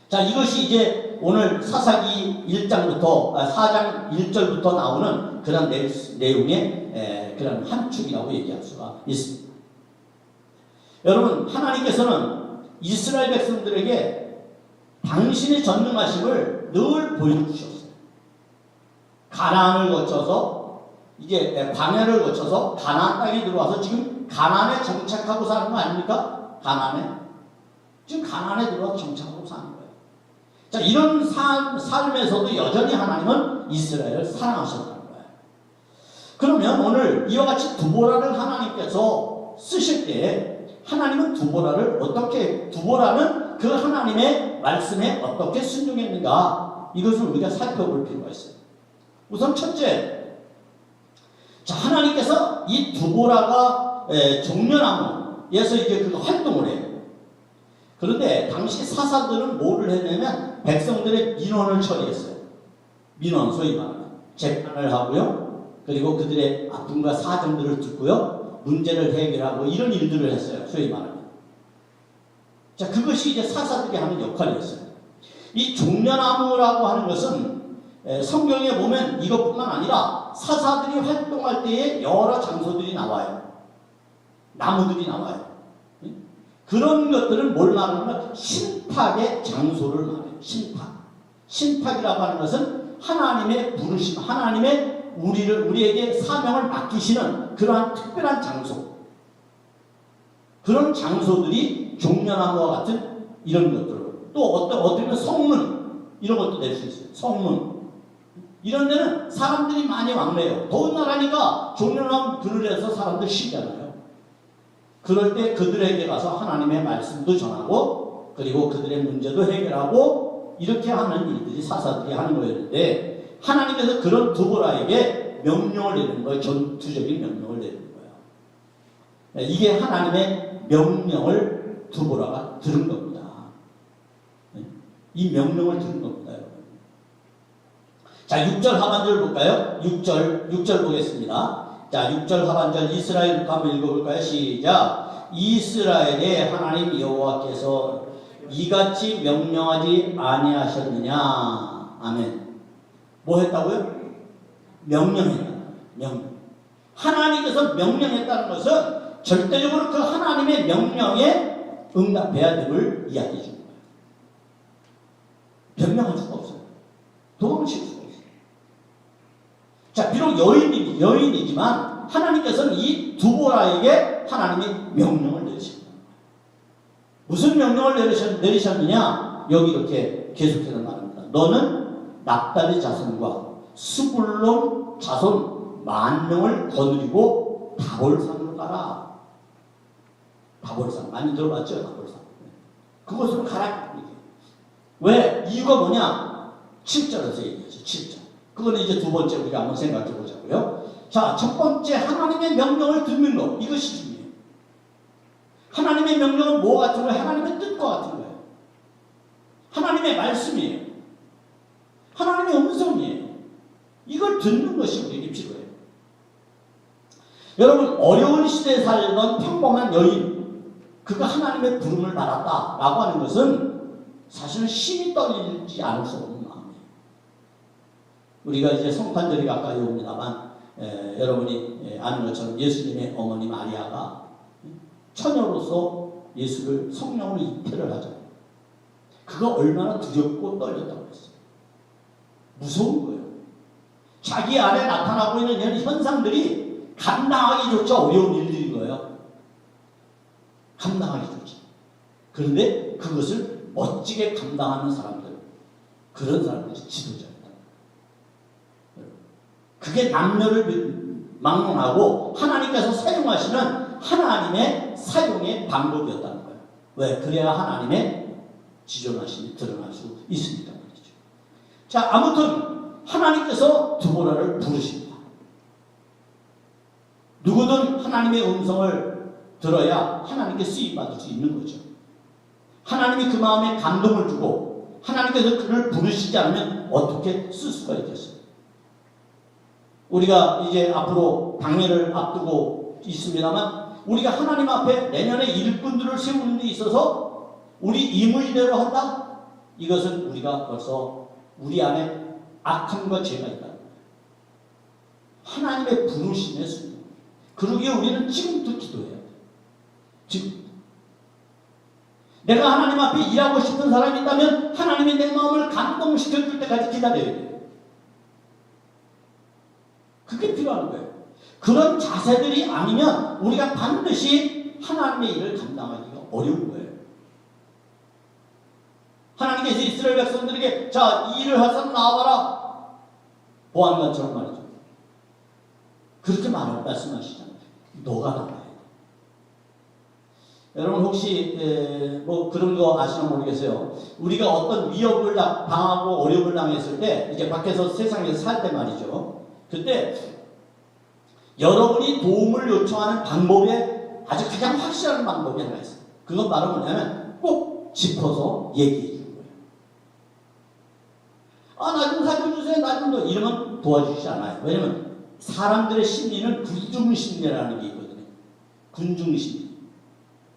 자, 이것이 이제 오늘 사사기 1장부터 4장 1절부터 나오는 그런 내용의 그런 한 축이라고 얘기할 수가 있습니다. 여러분, 하나님께서는 이스라엘 백성들에게 당신의 전능하심을 늘 보여주셨어요. 가나안을 거쳐서 이제 광야를 거쳐서 가나안 땅에 들어와서 지금 가나안에 정착하고 사는 거 아닙니까? 가나안에 지금 가나안에 들어와서 정착하고 사는 거예요. 자, 이런 삶에서도 여전히 하나님은 이스라엘을 사랑하셨다는 거예요. 그러면 오늘 이와 같이 두보라를 하나님께서 쓰실 때 하나님은 두보라는 그 하나님의 말씀에 어떻게 순종했는가, 이것을 우리가 살펴볼 필요가 있어요. 우선 첫째, 자, 하나님께서 이 두보라가 종려나무에서 이제 그 활동을 해요. 그런데 당시 사사들은 뭐를 했냐면 백성들의 민원을 처리했어요. 민원, 소위 말하면 재판을 하고요. 그리고 그들의 아픔과 사정들을 듣고요. 문제를 해결하고 이런 일들을 했어요. 소위 말하면. 자, 그것이 이제 사사들이 하는 역할이었어요. 이 종려나무라고 하는 것은 성경에 보면 이것뿐만 아니라 사사들이 활동할 때에 여러 장소들이 나와요. 나무들이 나와요. 그런 것들은 뭘 말하냐면 신탁의 장소를 말해요. 신탁이라고 하는 것은 하나님의 부르심, 하나님의 우리에게 사명을 맡기시는 그러한 특별한 장소. 그런 장소들이 종려나무와 같은 이런 것들. 또 어떻게 보면 성문, 이런 것도 될 수 있어요. 성문. 이런 데는 사람들이 많이 왕래해요. 더운 나라니까 종려나무 그늘에서 사람들 쉬잖아요. 그럴 때 그들에게 가서 하나님의 말씀도 전하고 그리고 그들의 문제도 해결하고 이렇게 하는 일들이 사사들이 하는 거였는데, 하나님께서 그런 두보라에게 명령을 내리는 거예요. 전투적인 명령을 내리는 거예요. 이게 하나님의 명령을 두보라가 들은 겁니다. 이 명령을 들은 겁니다, 여러분. 자, 6절 하반절 볼까요? 6절 보겠습니다. 자, 6절 하반절 이스라엘부터 한번 읽어볼까요? 시작. 이스라엘의 하나님 여호와께서 이같이 명령하지 아니하셨느냐. 아멘. 뭐 했다고요? 명령했다. 명령. 하나님께서 명령했다는 것은 절대적으로 그 하나님의 명령에 응답해야 됨을 이야기해 준 거예요. 변명할 수가 없어요. 도망칠 수가 없어요. 자, 비록 여인이지만 하나님께서는 이 두보라에게 하나님이 명령을 내리십니다. 무슨 명령을 내리셨느냐? 여기 이렇게 계속해서 말합니다. 너는 납달리 자손과 스불론 자손 10,000명을 거느리고 다볼산으로 가라. 다볼산 많이 들어봤죠? 다볼산. 그곳으로 가라. 왜? 이유가 뭐냐? 7절에서 얘기하죠. 7절. 그거는 이제 두 번째 우리가 한번 생각해 보자고요. 자, 첫 번째 하나님의 명령을 듣는 것, 이것이 중요해요. 하나님의 명령은 뭐 같은 거예요? 하나님의 뜻과 같은 거예요. 하나님의 말씀이에요. 하나님의 음성이에요. 이걸 듣는 것이 우리에게 필요해요. 여러분, 어려운 시대에 살던 평범한 여인, 그가 하나님의 부름을 받았다라고 하는 것은 사실은 힘이 떨리지 않을 수 없는 마음이에요. 우리가 이제 성탄절이 가까이 옵니다만 여러분이 아는 것처럼 예수님의 어머니 마리아가 처녀로서 예수를 성령으로 입회를 하죠. 그가 얼마나 두렵고 떨렸다고 했어요. 무서운 거예요. 자기 안에 나타나고 있는 이런 현상들이 감당하기조차 어려운 일들인 거예요. 감당하기조차. 그런데 그것을 멋지게 감당하는 사람들, 그런 사람들이 지도자입니다. 그게 남녀를 막론하고 하나님께서 사용하시는 하나님의 사용의 방법이었다는 거예요. 왜? 그래야 하나님의 지존하심이 드러날 수 있으니까 말이죠. 자, 아무튼 하나님께서 두보라를 부르십니다. 누구든 하나님의 음성을 들어야 하나님께 쓰임받을 수 있는 거죠. 하나님이 그 마음에 감동을 주고 하나님께서 그를 부르시지 않으면 어떻게 쓸 수가 있겠어요? 우리가 이제 앞으로 당회를 앞두고 있습니다만 우리가 하나님 앞에 내년에 일꾼들을 세우는 데 있어서 우리 임의대로 한다? 이것은 우리가 벌써 우리 안에 악함과 죄가 있다는 거예요. 하나님의 부르심에 순종. 그러기에 우리는 지금부터 기도해야 돼요. 지금. 내가 하나님 앞에 일하고 싶은 사람이 있다면 하나님이 내 마음을 감동시켜줄 때까지 기다려야 돼요. 그게 필요한 거예요. 그런 자세들이 아니면 우리가 반드시 하나님의 일을 감당하기가 어려운 거예요. 하나님께서 이스라엘 백성들에게 자, 이 일을 할 사람 나와봐라. 보안관처럼 말이죠. 그렇게 말씀하시잖아요. 너가 나와야 돼. 여러분 혹시 뭐 그런 거 아시나 모르겠어요. 우리가 어떤 위협을 당하고 어려움을 당했을 때 이제 밖에서 세상에서 살 때 말이죠. 그때 여러분이 도움을 요청하는 방법에 아주 가장 확실한 방법이 하나 있어요. 그건 바로 뭐냐면 꼭 짚어서 얘기해 주는 거예요. 아, 나 좀 살려주세요. 나 좀 더 이러면 도와주시지 않아요. 왜냐면 사람들의 심리는 군중심리라는 게 있거든요. 군중심리.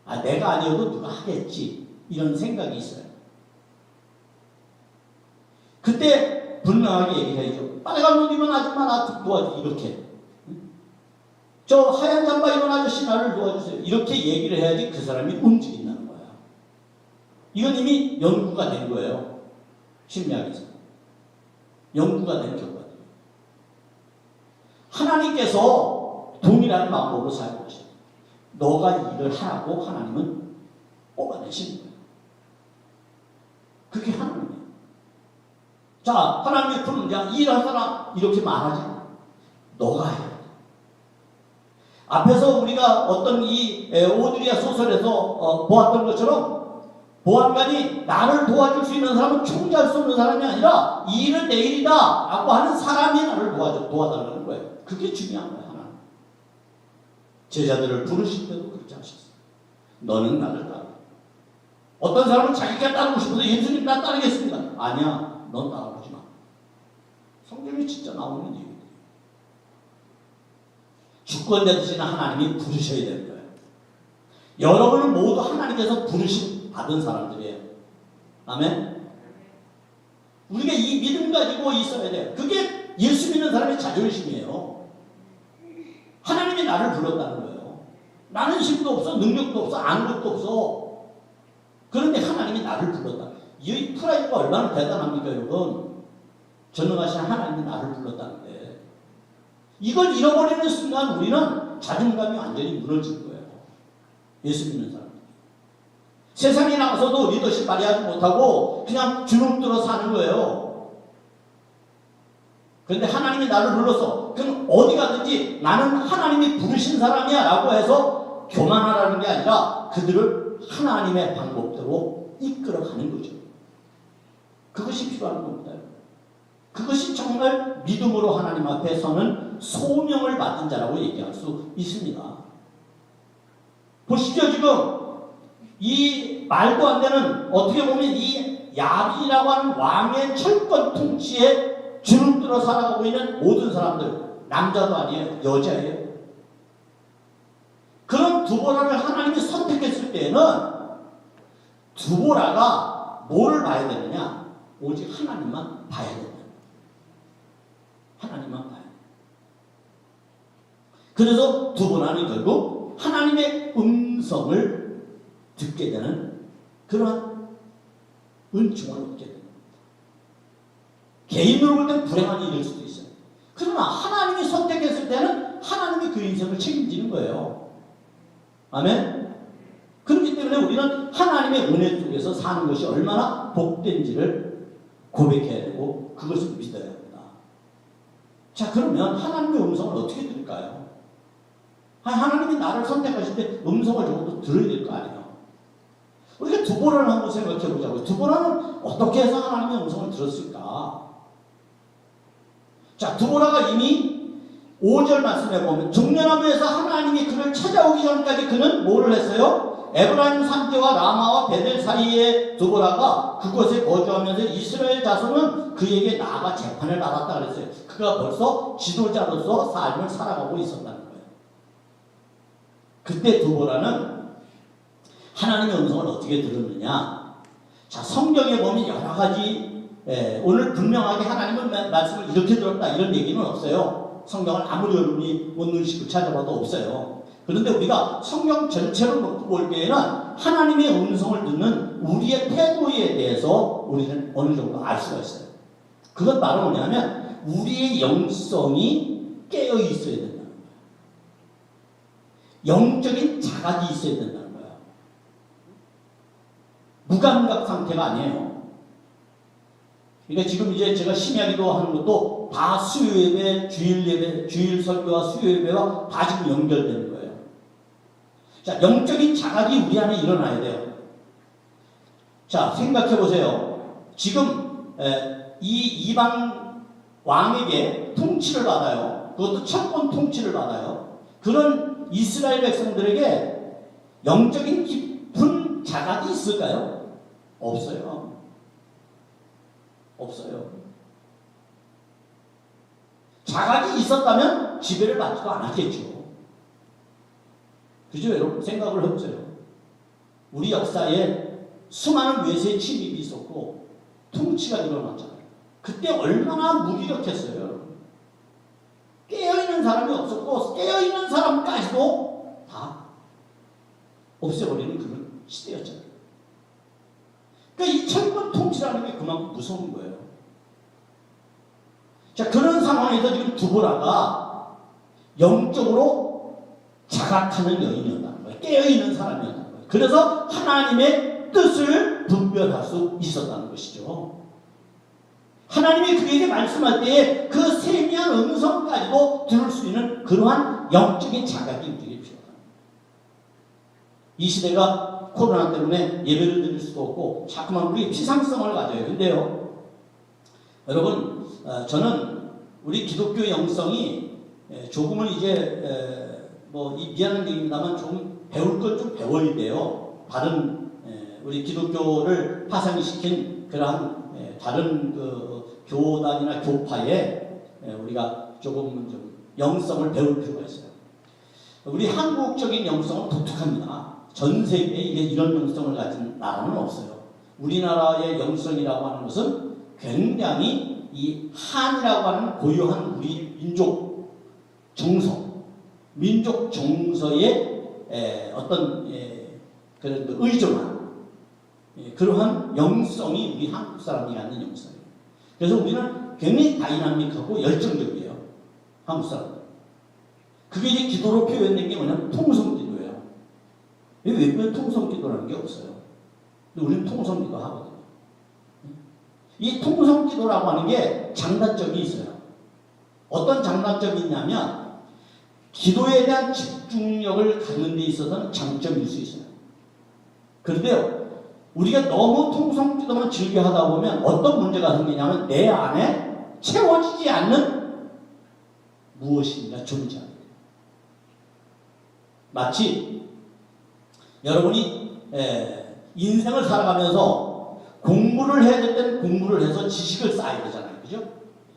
아, 내가 아니어도 누가 하겠지. 이런 생각이 있어요. 그때 분명하게 얘기를 해야죠. 빨간 옷 입은 아줌마 나 도와줘. 이렇게. 저 하얀 잠바 입은 아저씨 나를 도와주세요. 이렇게 얘기를 해야지 그 사람이 움직인다는 거야. 이건 이미 연구가 된 거예요. 심리학에서. 연구가 된 결과예요. 하나님께서 동일한 방법으로 사용하셔요. 너가 일을 하라고 하나님은 뽑아내시는 거예요. 그게 하나님이에요. 자, 하나님이 부르는 자 일할 사람 이렇게 말하지 않아. 너가 해야 돼. 앞에서 우리가 어떤 이 오드리아 소설에서 보았던 것처럼 보안관이 나를 도와줄 수 있는 사람은 총재할 수 없는 사람이 아니라 이 일은 내 일이다 라고 하는 사람이 나를 도와달라는 거예요. 그게 중요한 거예요. 하나님. 제자들을 부르실 때도 그렇게 하셨어요. 너는 나를 따라. 어떤 사람은 자기가 따르고 싶어서 예수님 나 따르겠습니다. 아니야. 넌 따라오지 마. 성경에 진짜 나오는 얘기예요. 주권 되시는 하나님이 부르셔야 되는 거예요. 여러분은 모두 하나님께서 부르심 받은 사람들이에요. 아멘? 우리가 이 믿음 가지고 있어야 돼요. 그게 예수 믿는 사람의 자존심이에요. 하나님이 나를 불렀다는 거예요. 나는 힘도 없어, 능력도 없어, 아무것도 없어. 그런데 하나님이 나를 불렀다. 이 프라이드가 얼마나 대단합니까, 여러분? 전능하신 하나님이 나를 불렀다는데 이걸 잃어버리는 순간 우리는 자존감이 완전히 무너지는 거예요. 예수 믿는 사람. 세상에 나가서도 리더십 발휘하지 못하고 그냥 주눅들어 사는 거예요. 그런데 하나님이 나를 불러서 그럼 어디 가든지 나는 하나님이 부르신 사람이야 라고 해서 교만하라는 게 아니라 그들을 하나님의 방법대로 이끌어가는 거죠. 그것이 필요한 겁니다. 그것이 정말 믿음으로 하나님 앞에 서는 소명을 받은 자라고 얘기할 수 있습니다. 보십시오. 지금 이 말도 안 되는 어떻게 보면 이 야빈이라고 하는 왕의 철권 통치에 주눅들어 살아가고 있는 모든 사람들, 남자도 아니에요. 여자예요. 그런 두보라를 하나님이 선택했을 때에는 두보라가 뭐를 봐야 되느냐? 오직 하나님만 봐야 된다. 하나님만 봐요. 그래서 두보라는 결국 하나님의 음성을 듣게 되는 그런 은총을 얻게 됩니다. 개인으로 볼 때는 불행한 일일 수도 있어요. 그러나 하나님이 선택했을 때는 하나님이 그 인생을 책임지는 거예요. 아멘? 그렇기 때문에 우리는 하나님의 은혜 속에서 사는 것이 얼마나 복된지를 고백해야 되고 그것을 믿어야 합니다. 자, 그러면 하나님의 음성을 어떻게 들을까요? 하나님이 나를 선택하실 때 음성을 조금 더 들어야 될 거 아니에요. 우리가 두보라를 한번 생각해 보자고요. 두보라는 어떻게 해서 하나님의 음성을 들었을까? 자, 두보라가 이미 5절 말씀에 보면 종려나무에서 하나님이 그를 찾아오기 전까지 그는 뭐를 했어요? 에브라임 산지와 라마와 베델 사이에 두보라가 그곳에 거주하면서 이스라엘 자손은 그에게 나아가 재판을 받았다 그랬어요. 그가 벌써 지도자로서 삶을 살아가고 있었다는 거예요. 그때 두보라는 하나님의 음성을 어떻게 들었느냐? 자, 성경에 보면 여러 가지 오늘 분명하게 하나님의 말씀을 이렇게 들었다 이런 얘기는 없어요. 성경을 아무리 여러분이 온눈식으로 찾아봐도 없어요. 그런데 우리가 성경 전체로 놓고 볼 때에는 하나님의 음성을 듣는 우리의 태도에 대해서 우리는 어느 정도 알 수가 있어요. 그것 바로 뭐냐면 우리의 영성이 깨어 있어야 된다는 거예요. 영적인 자각이 있어야 된다는 거예요. 무감각 상태가 아니에요. 그러니까 지금 이제 제가 심야기도 하는 것도 다 수요예배, 주일예배, 주일 설교와 수요예배와 다 지금 연결되는 거예요. 자, 영적인 자각이 우리 안에 일어나야 돼요. 자, 생각해 보세요. 지금 이 이방 왕에게 통치를 받아요. 그것도 철권 통치를 받아요. 그런 이스라엘 백성들에게 영적인 깊은 자각이 있을까요? 없어요. 없어요. 자각이 있었다면 지배를 받지도 않았겠죠. 그죠, 여러분? 생각을 해보세요. 우리 역사에 수많은 외세 침입이 있었고 통치가 일어났잖아요. 그때 얼마나 무기력했어요, 여러분. 깨어있는 사람이 없었고 깨어있는 사람까지도 다 없애버리는 그런 시대였잖아요. 그러니까 이 철권 통치라는 게 그만큼 무서운 거예요. 자, 그런 상황에서 지금 두보라가 영적으로 자각하는 여인이었다는 거예요. 깨어있는 사람이었다는 거예요. 그래서 하나님의 뜻을 분별할 수 있었다는 것이죠. 하나님이 그에게 말씀할 때에 그 세미한 음성까지도 들을 수 있는 그러한 영적인 자각이 우리에게 필요합니다. 이 시대가 코로나 때문에 예배를 드릴 수도 없고 자꾸만 우리 피상성을 가져요. 근데요, 여러분, 저는 우리 기독교 영성이 조금은 이제 이 미안한 얘기입니다만 좀 배울 건 좀 배워야 돼요. 다른 우리 기독교를 파생시킨 그러한 다른 그 교단이나 교파에 우리가 조금 좀 영성을 배울 필요가 있어요. 우리 한국적인 영성은 독특합니다. 전 세계에 이런 영성을 가진 나라는 없어요. 우리나라의 영성이라고 하는 것은 굉장히 이 한이라고 하는 고유한 우리 민족 정서, 민족 정서의 어떤 그런 의존한 그러한 영성이 우리 한국 사람이 갖는 영성이에요. 그래서 우리는 굉장히 다이나믹하고 열정적이에요. 한국 사람들. 그게 이제 기도로 표현된 게 뭐냐면 통성기도예요. 외국에 통성기도라는 게 없어요. 근데 우리는 통성기도 하거든요. 이 통성기도라고 하는 게 장단점이 있어요. 어떤 장단점이 있냐면 기도에 대한 집중력을 갖는 데 있어서는 장점일 수 있어요. 그런데요, 우리가 너무 통성기도만 즐겨 하다 보면 어떤 문제가 생기냐면 내 안에 채워지지 않는 무엇인가 존재합니다. 마치 여러분이 인생을 살아가면서 공부를 해야 될 때는 공부를 해서 지식을 쌓아야 되잖아요. 그죠?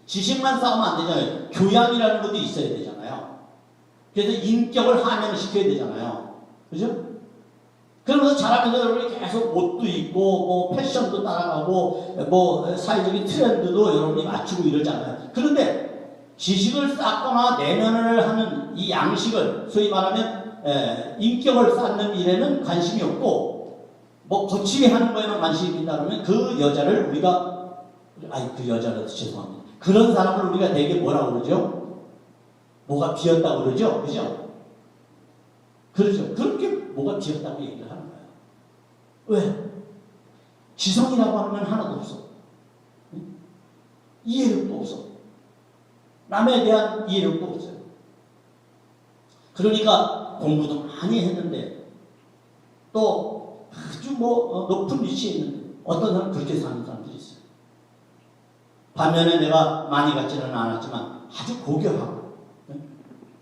지식만 쌓으면 안 되잖아요. 교양이라는 것도 있어야 되잖아요. 그래서 인격을 함양시켜야 되잖아요. 그죠? 그러면서 자라면서 여러분이 계속 옷도 입고 패션도 따라가고 사회적인 트렌드도 여러분이 맞추고 이러잖아요. 그런데 지식을 쌓거나 내면을 하는 이 양식을 소위 말하면 인격을 쌓는 일에는 관심이 없고 거치게 하는 거에만 관심이 있다면 그 여자를 우리가 그 여자라도 죄송합니다. 그런 사람을 우리가 되게 뭐라고 그러죠? 뭐가 비었다고 그러죠? 그죠? 그렇죠. 그렇게 뭐가 비었다고 얘기를 하는 거예요. 왜? 지성이라고 하는 건 하나도 없어. 응? 이해력도 없어. 남에 대한 이해력도 없어요. 그러니까 공부도 많이 했는데 또 아주 높은 위치에 있는데 어떤 사람은 그렇게 사는 사람들이 있어요. 반면에 내가 많이 갖지는 않았지만 아주 고결하고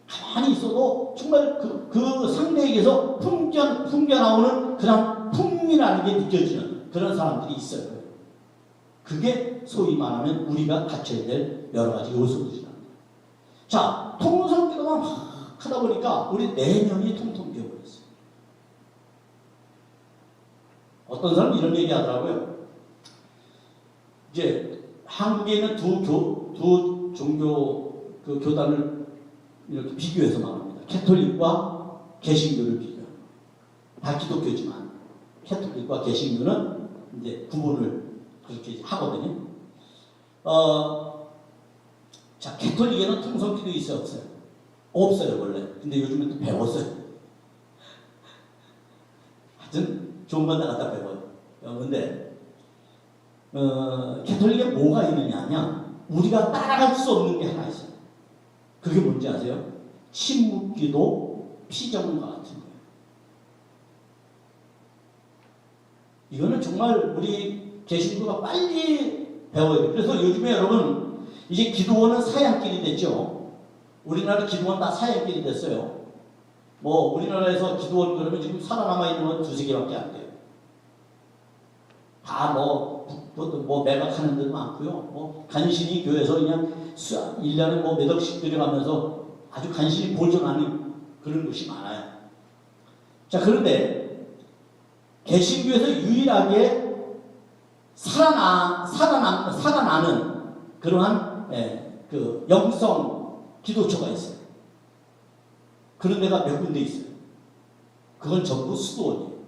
가만히 있어도 정말 그 상대에게서 풍겨나오는 그런 풍미라는 게 느껴지는 그런 사람들이 있어요. 그게 소위 말하면 우리가 갖춰야 될 여러 가지 요소들이랍니다. 자, 통성기도만 막 하다 보니까 우리 내면이 통통 비어버렸어요. 어떤 사람은 이런 얘기 하더라고요. 이제 한국에 있는 두 종교 교단을 이렇게 비교해서 말합니다. 캐톨릭과 개신교를 비교합니다. 다 기독교지만 캐톨릭과 개신교는 이제 구분을 그렇게 하거든요. 자, 캐톨릭에는 통성기도 있어요, 없어요? 없어요, 원래. 근데 요즘에 또 배웠어요. 하여튼 좋은 건 다 갖다 배워요. 근데 캐톨릭에 뭐가 있느냐 하면 우리가 따라갈 수 없는 게 하나 있어요. 그게 뭔지 아세요? 침묵기도 피정과 같은 거예요. 이거는 정말 우리 개신교가 빨리 배워야 돼요. 그래서 요즘에 여러분 이제 기도원은 사양길이 됐죠. 우리나라 기도원 다 사양길이 됐어요. 뭐 우리나라에서 기도원 그러면 지금 살아남아 있는 건 두세 개밖에 안 돼요. 다 뭐 매각하는 데도 많고요. 뭐 간신히 교회에서 그냥 1년에 뭐 몇 억씩 들여가면서 아주 간신히 보존하는 그런 곳이 많아요. 자, 그런데 개신교에서 유일하게 살아나는 그러한 그 영성 기도처가 있어요. 그런 데가 몇 군데 있어요. 그건 전부 수도원이에요.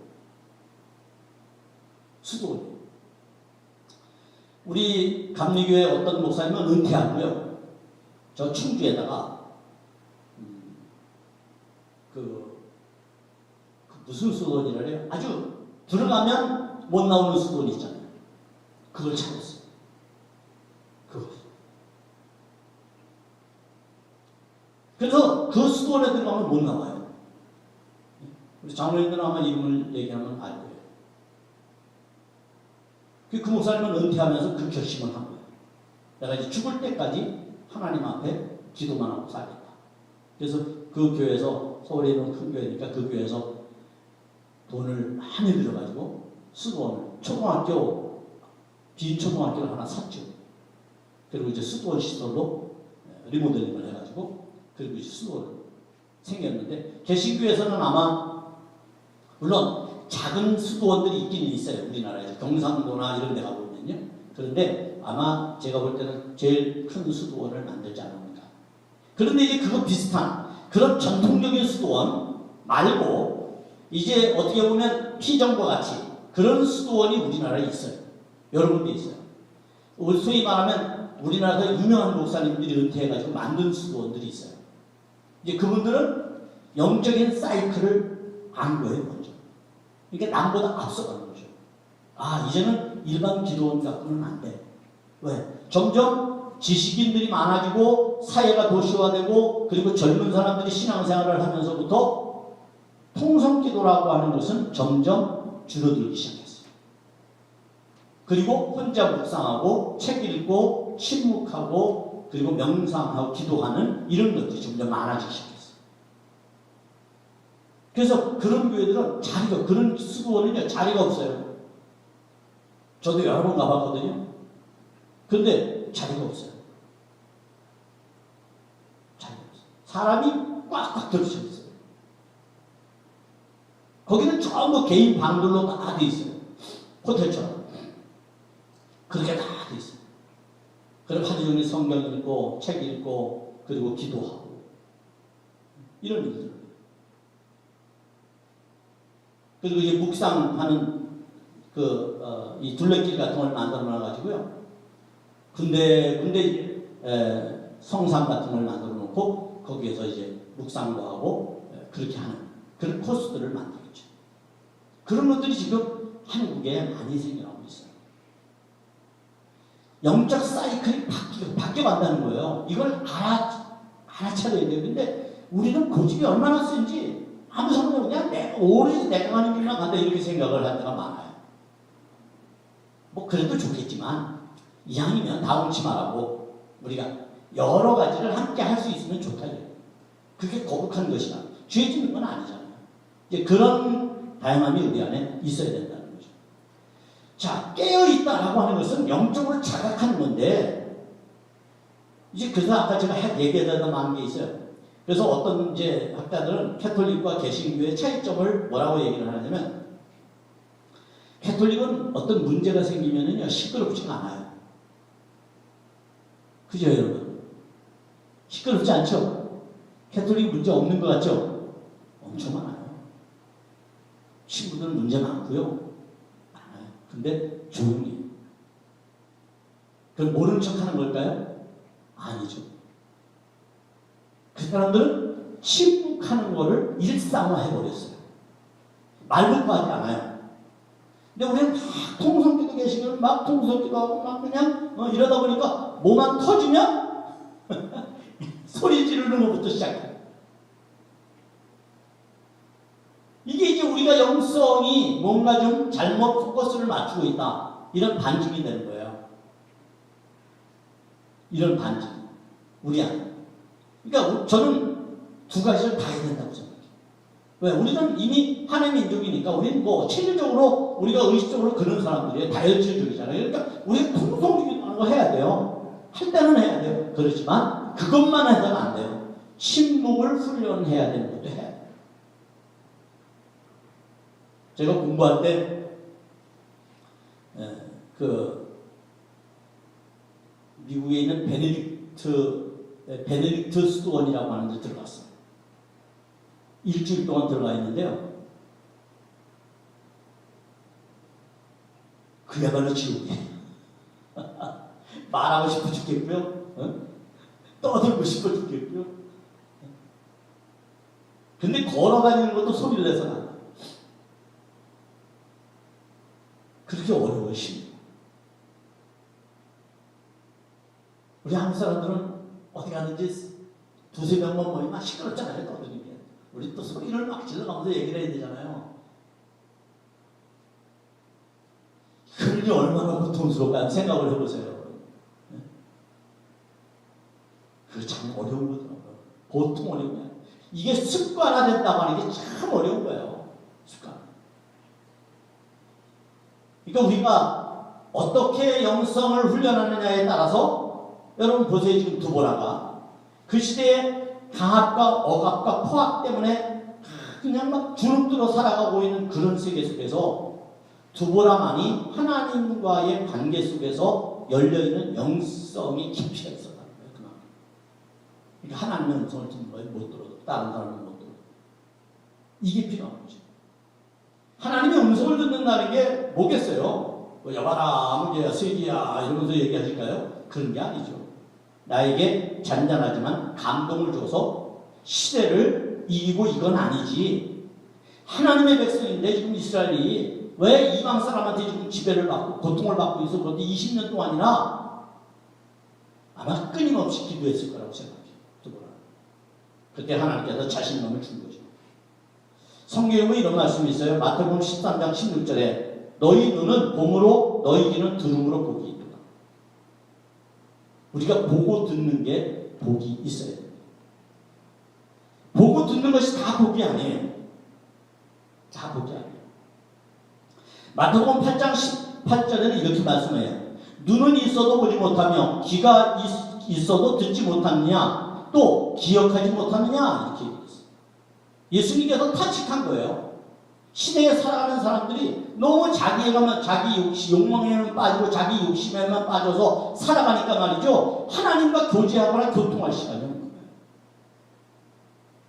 수도원. 우리 감리교회 어떤 목사님은 은퇴하고요. 저 충주에다가 무슨 수도원이래요? 아주 들어가면 못 나오는 수도원 있잖아요. 그걸 찾았어요. 그래서 그 수도원에 들어가면 못 나와요. 우리 장로님들 아마 이름을 얘기하면 알 거예요. 그 목사님은 은퇴하면서 그 결심을 한 거예요. 내가 이제 죽을 때까지 하나님 앞에 기도만 하고 살겠다. 그래서 그 교회에서, 서울에 있는 큰 교회니까 그 교회에서 돈을 많이 들여가지고 수도원을, 비초등학교를 하나 샀죠. 그리고 이제 수도원 시설로 리모델링을 해가지고 그리고 이제 수도원을 생겼는데, 개신교에서는 아마 물론 작은 수도원들이 있긴 있어요. 우리나라에서 경상도나 이런 데 가보면요. 그런데 아마 제가 볼 때는 제일 큰 수도원을 만들지 않습니까? 그런데 이제 그거 비슷한 그런 전통적인 수도원 말고 이제 어떻게 보면 피정과 같이 그런 수도원이 우리나라에 있어요. 여러 군데 있어요. 소위 말하면 우리나라에서 유명한 목사님들이 은퇴해가지고 만든 수도원들이 있어요. 이제 그분들은 영적인 사이클을 안 거예요, 먼저. 그러니까 남보다 앞서가는 거죠. 아, 이제는 일반 기도원 갖고는 안 돼. 왜? 점점 지식인들이 많아지고 사회가 도시화되고 그리고 젊은 사람들이 신앙생활을 하면서부터 통성기도라고 하는 것은 점점 줄어들기 시작했어요. 그리고 혼자 묵상하고 책 읽고 침묵하고 그리고 명상하고 기도하는 이런 것들이 점점 많아지기 시작했어요. 그래서 그런 교회들은 그런 수도원은요, 자리가 없어요. 저도 여러 번 가봤거든요. 그런데 자리가 없어요. 자리가 없어요. 사람이 꽉꽉 들어차 있어요. 거기는 전부 개인 방들로 다 돼 있어요. 호텔처럼. 그렇게 다 돼 있어요. 그럼 하루 종일 성경 읽고, 책 읽고, 그리고 기도하고. 이런 일들. 그리고 이제 묵상하는 이 둘레길 같은 걸 만들어 놔가지고요. 군데 성상 같은 걸 만들어 놓고 거기에서 이제 묵상도 하고 그렇게 하는 그런 코스들을 만들었죠. 그런 것들이 지금 한국에 많이 생겨나고 있어요. 영적 사이클이 바뀌어간다는 거예요. 이걸 알아차려야 돼요. 근데 우리는 고집이 얼마나 센지 아무 상관 그냥 오로지 내가 가는 길만 간다 이렇게 생각을 할 때가 많아요. 뭐 그래도 좋겠지만 이왕이면 다 옳지 말라고 우리가 여러 가지를 함께 할 수 있으면 좋다. 그게 거북한 것이다. 죄 짓는 건 아니잖아요. 이제 그런 다양함이 우리 안에 있어야 된다는 거죠. 자, 깨어있다라고 하는 것은 영적으로 자각하는 건데, 이제 그래서 아까 제가 얘기하다 많은 게 있어요. 그래서 어떤 이제 학자들은 캐톨릭과 개신교의 차이점을 뭐라고 얘기를 하냐면, 캐톨릭은 어떤 문제가 생기면은요, 시끄럽지가 않아요. 그죠, 여러분? 시끄럽지 않죠? 캐톨릭 문제 없는 것 같죠? 엄청 많아요. 친구들은 문제 많고요. 많아요. 근데 조용히. 그럼 모르는 척 하는 걸까요? 아니죠. 그 사람들은 침묵하는 거를 일상화해버렸어요. 말로도 하지 않아요. 근데 우리는 막 통성기도 계시면 막 통성기도 하고 막 그냥 이러다 보니까 뭐만 터지면 소리 지르는 것부터 시작해. 이게 이제 우리가 영성이 뭔가 좀 잘못 포커스를 맞추고 있다. 이런 반증이 되는 거예요. 이런 반증. 우리 안에. 그러니까 저는 두 가지를 다 해야 된다고 생각해요. 왜? 우리는 이미 하나님 민족이니까 우리는 뭐 체질적으로 우리가 의식적으로 그런 사람들이에요. 다혈질적이잖아요. 그러니까 우리가 통성적인 거 해야 돼요. 할 때는 해야 돼요. 그렇지만 그것만 해서는 안 돼요. 침묵을 훈련해야 되는 것도 해야 돼요. 제가 공부할 때 미국에 있는 베네딕트 수도원이라고 하는 데 들어갔어요. 일주일 동안 들어가 있는데요. 그야말로 지옥이에요. 말하고 싶어 죽겠고요. 떠들고 싶어 죽겠고요. 근데 걸어다니는 것도 소리를 내서 안 해요. 그렇게 어려워요, 심리. 우리 한국 사람들은 어디 가든지 두세 명만 모이면 시끄럽잖아요, 떠들기에. 우리 또 소리를 막 질러가면서 얘기를 해야 되잖아요. 그러니 얼마나 고통스러울까 생각을 해보세요. 그게 참 어려운 거더라고요. 보통 어려운 거예요. 이게 습관화됐다고 하는 게 참 어려운 거예요. 습관. 그러니까 우리가 어떻게 영성을 훈련하느냐에 따라서 여러분 보세요. 지금 두보라가 그 시대에 강압과 억압과 포악 때문에 그냥 막 주눅들어 살아가고 있는 그런 세계 속에서 두보라만이 하나님과의 관계 속에서 열려있는 영성이 깊이가 있었다는 거예요. 그만큼. 그러니까 하나님의 음성을 듣는 거예요. 못 들어도. 다른 사람은 못 들어도. 이게 필요한 거죠. 하나님의 음성을 듣는다는 게 뭐겠어요? 뭐 여봐라, 문제야, 세기야 이러면서 얘기하실까요? 그런 게 아니죠. 나에게 잔잔하지만 감동을 줘서 시대를 이기고 이건 아니지. 하나님의 백성인데 지금 이스라엘이 왜 이방 사람한테 지금 지배를 받고 고통을 받고 있어? 그런데 20년 동안이나 아마 끊임없이 기도했을 거라고 생각해요. 그때 하나님께서 자신감을 준 거죠. 성경에 보면 이런 말씀이 있어요. 마태복음 13장 16절에 너희 눈은 봄으로 너희 귀는 들음으로 복이 있다. 우리가 보고 듣는 게 복이 있어야 됩니다. 보고 듣는 것이 다 복이 아니에요. 다 복이 아니에요. 마태복음 8장 18절에는 이렇게 말씀해요. 눈은 있어도 보지 못하며 귀가 있어도 듣지 못하느냐 또 기억하지 못하느냐 이렇게 얘기했어요. 예수님께서 타직한 거예요. 시대에 살아가는 사람들이 너무 자기에만 자기 욕망에만 빠지고 자기 욕심에만 빠져서 살아가니까 말이죠. 하나님과 교제하거나 교통할 시간이 없는 거예요.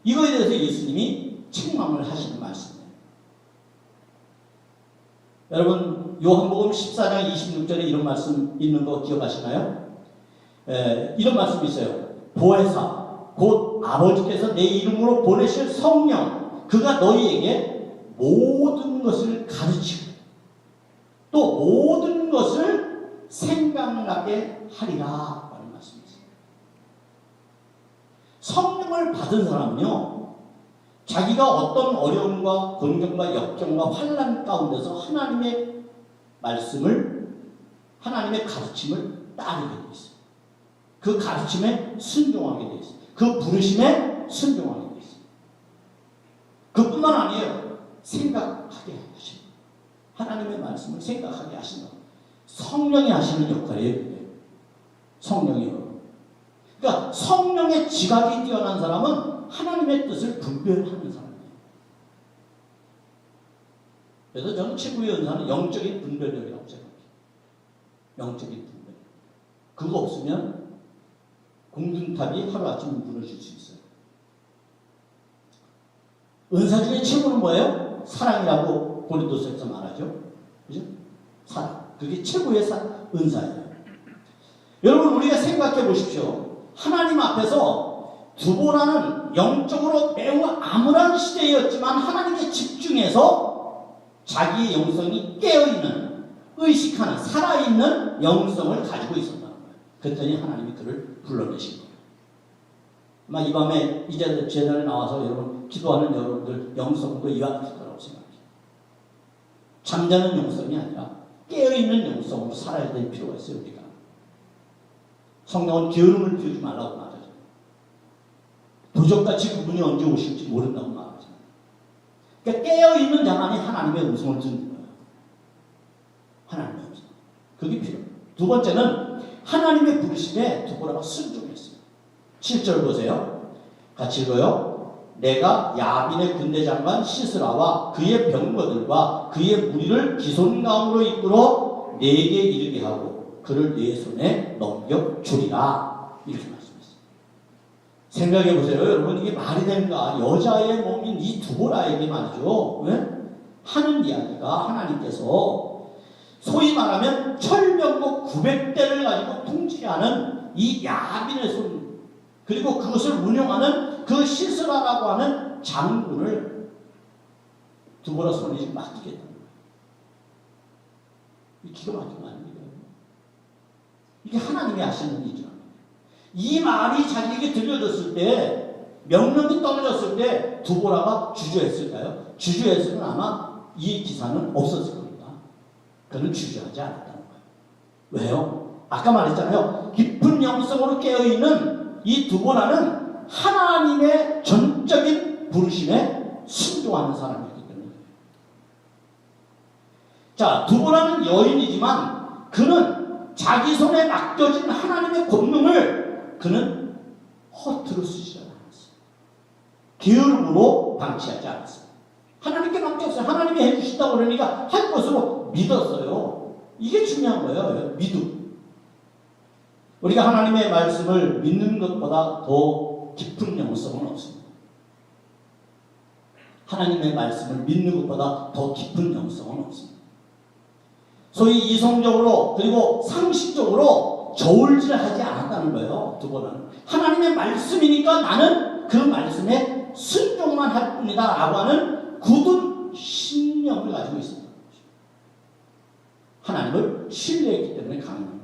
이거에 대해서 예수님이 책망을 하시는 말씀이에요. 여러분 요한복음 14장 26절에 이런 말씀 있는 거 기억하시나요? 이런 말씀이 있어요. 보혜사 곧 아버지께서 내 이름으로 보내실 성령 그가 너희에게 모든 것을 가르치고 또 모든 것을 생각나게 하리라 라는 말씀이 있습니다. 성령을 받은 사람은요 자기가 어떤 어려움과 곤경과 역경과 환난 가운데서 하나님의 말씀을 하나님의 가르침을 따르게 되어 있어요. 그 가르침에 순종하게 되어 있어요. 그 부르심에 순종하게 되어 있어요. 그뿐만 아니에요. 생각하게 하시는 하나님의 말씀을 생각하게 하시는 성령이 하시는 역할이에요. 성령이요. 그러니까 성령의 지각이 뛰어난 사람은 하나님의 뜻을 분별하는 사람이에요. 그래서 저는 최고의 은사는 영적인 분별력이라고 생각해요. 영적인 분별. 그거 없으면 공든탑이 하루아침에 무너질 수 있어요. 은사 중에 최고는 뭐예요? 사랑이라고 고린도서에서 말하죠. 그죠? 사랑. 그게 최고의 은사예요. 여러분 우리가 생각해 보십시오. 하나님 앞에서 두보라는 영적으로 매우 암울한 시대였지만 하나님께 집중해서 자기의 영성이 깨어있는, 의식하는, 살아있는 영성을 가지고 있었다는 거예요. 그랬더니 하나님이 그를 불러내신 거예요. 아마 이 밤에 이제 제자리에 나와서 여러분 기도하는 여러분들 영성도 이와 같을 거라고 생각해요. 잠자는 영성이 아니라 깨어있는 영성으로 살아야 될 필요가 있어요. 우리가 성경은 게으름을 피우지 말라고 말하죠. 도적같이 그분이 언제 오실지 모른다고 말하죠. 그러니까 깨어있는 자만이 하나님의 음성을 듣는 거예요. 하나님의 음성. 그게 필요해요. 두 번째는 하나님의 부르심에 두보라가 순종했어요. 7절 보세요. 같이 읽어요. 내가 야빈의 군대장관 시스라와 그의 병거들과 그의 무리를 기손강으로 이끌어 내게 이르게 하고 그를 내 손에 넘겨주리라. 이렇게 말씀했어요. 생각해 보세요. 여러분 이게 말이 됩니까? 여자의 몸인 이 두보라에게 말이죠. 왜? 하는 이야기가 하나님께서 소위 말하면 철병거 900대를 가지고 통치하는 이 야빈의 손 그리고 그것을 운영하는 그 시스라라고 하는 장군을 두보라 손에 지금 맡기겠다는 거예요. 이 기가 막힌 거 아닙니까? 이게 하나님이 하시는 일이죠. 이 말이 자기에게 들려졌을 때, 명령이 떨어졌을 때 두보라가 주저했을까요? 주저했으면 아마 이 기사는 없었을 겁니다. 그는 주저하지 않았다는 거예요. 왜요? 아까 말했잖아요. 깊은 영성으로 깨어있는 이 두보라는 하나님의 전적인 부르심에 순종하는 사람이기 때문에. 자, 두보라는 여인이지만 그는 자기 손에 맡겨진 하나님의 권능을 그는 허투루 쓰지 않았어요. 게으름으로 방치하지 않았어요. 하나님께 맡겼어요. 하나님이 해주신다고 그러니까 할 것으로 믿었어요. 이게 중요한 거예요. 믿음. 우리가 하나님의 말씀을 믿는 것보다 더 깊은 영성은 없습니다. 하나님의 말씀을 믿는 것보다 더 깊은 영성은 없습니다. 소위 이성적으로 그리고 상식적으로 저울질하지 않았다는 거예요. 두보라는 하나님의 말씀이니까 나는 그 말씀에 순종만 할 뿐이다 라고 하는 굳은 신념을 가지고 있었다는 거죠. 하나님을 신뢰했기 때문에 강한 겁니다.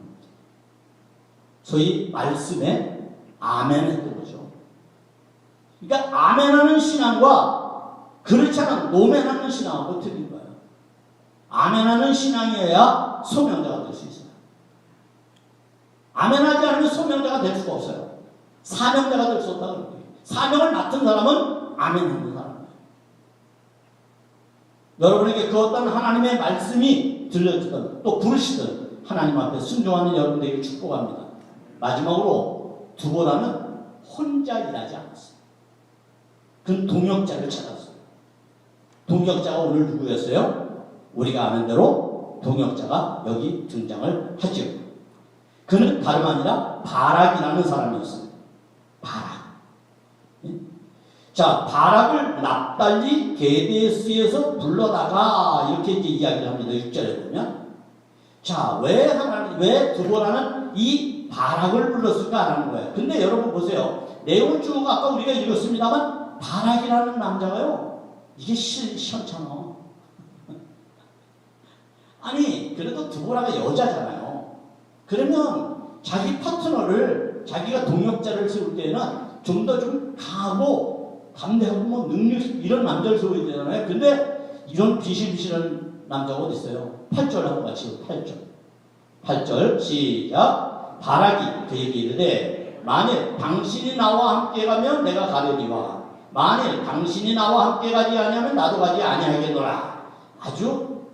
소위 말씀에 아멘했던 거죠. 그러니까 아멘하는 신앙과 그렇지 않은 노멘하는 신앙하고 틀린 거예요. 아멘하는 신앙이어야 소명자가 될 수 있어요. 아멘하지 않으면 소명자가 될 수가 없어요. 사명자가 될 수 없다고 그러는 거예요. 사명을 맡은 사람은 아멘하는 사람이에요. 여러분에게 그 어떤 하나님의 말씀이 들려주든 또 부르시든 하나님 앞에 순종하는 여러분들에게 축복합니다. 마지막으로 두보라는 혼자 일하지 않았어요. 그는 동역자를 찾았어요. 동역자가 오늘 누구였어요? 우리가 아는 대로 동역자가 여기 등장을 하죠. 그는 다름 아니라 바락이라는 사람이었어요. 바락. 자, 바락을 납달리 게데스에서 불러다가 이렇게 이제 이야기를 합니다. 6절에 보면. 자, 왜 두보라는 이 바락을 불렀을까라는 거예요. 근데 여러분 보세요. 내용을 쭉 아까 우리가 읽었습니다만 바락이라는 남자가요. 이게 시원찮아. 아니 그래도 두보라가 여자잖아요. 그러면 자기 파트너를 자기가 동역자를 세울 때는 좀 더 좀 강하고 담대하고 뭐 능력 이런 남자를 세워야 되잖아요. 근데 이런 비실비실한 남자가 어디 있어요? 8절 한번 같이 8절 시작. 바락이 그에게 이르되 만일 당신이 나와 함께 가면 내가 가려니와 만일 당신이 나와 함께 가지 아니하면 나도 가지 아니하겠노라. 아주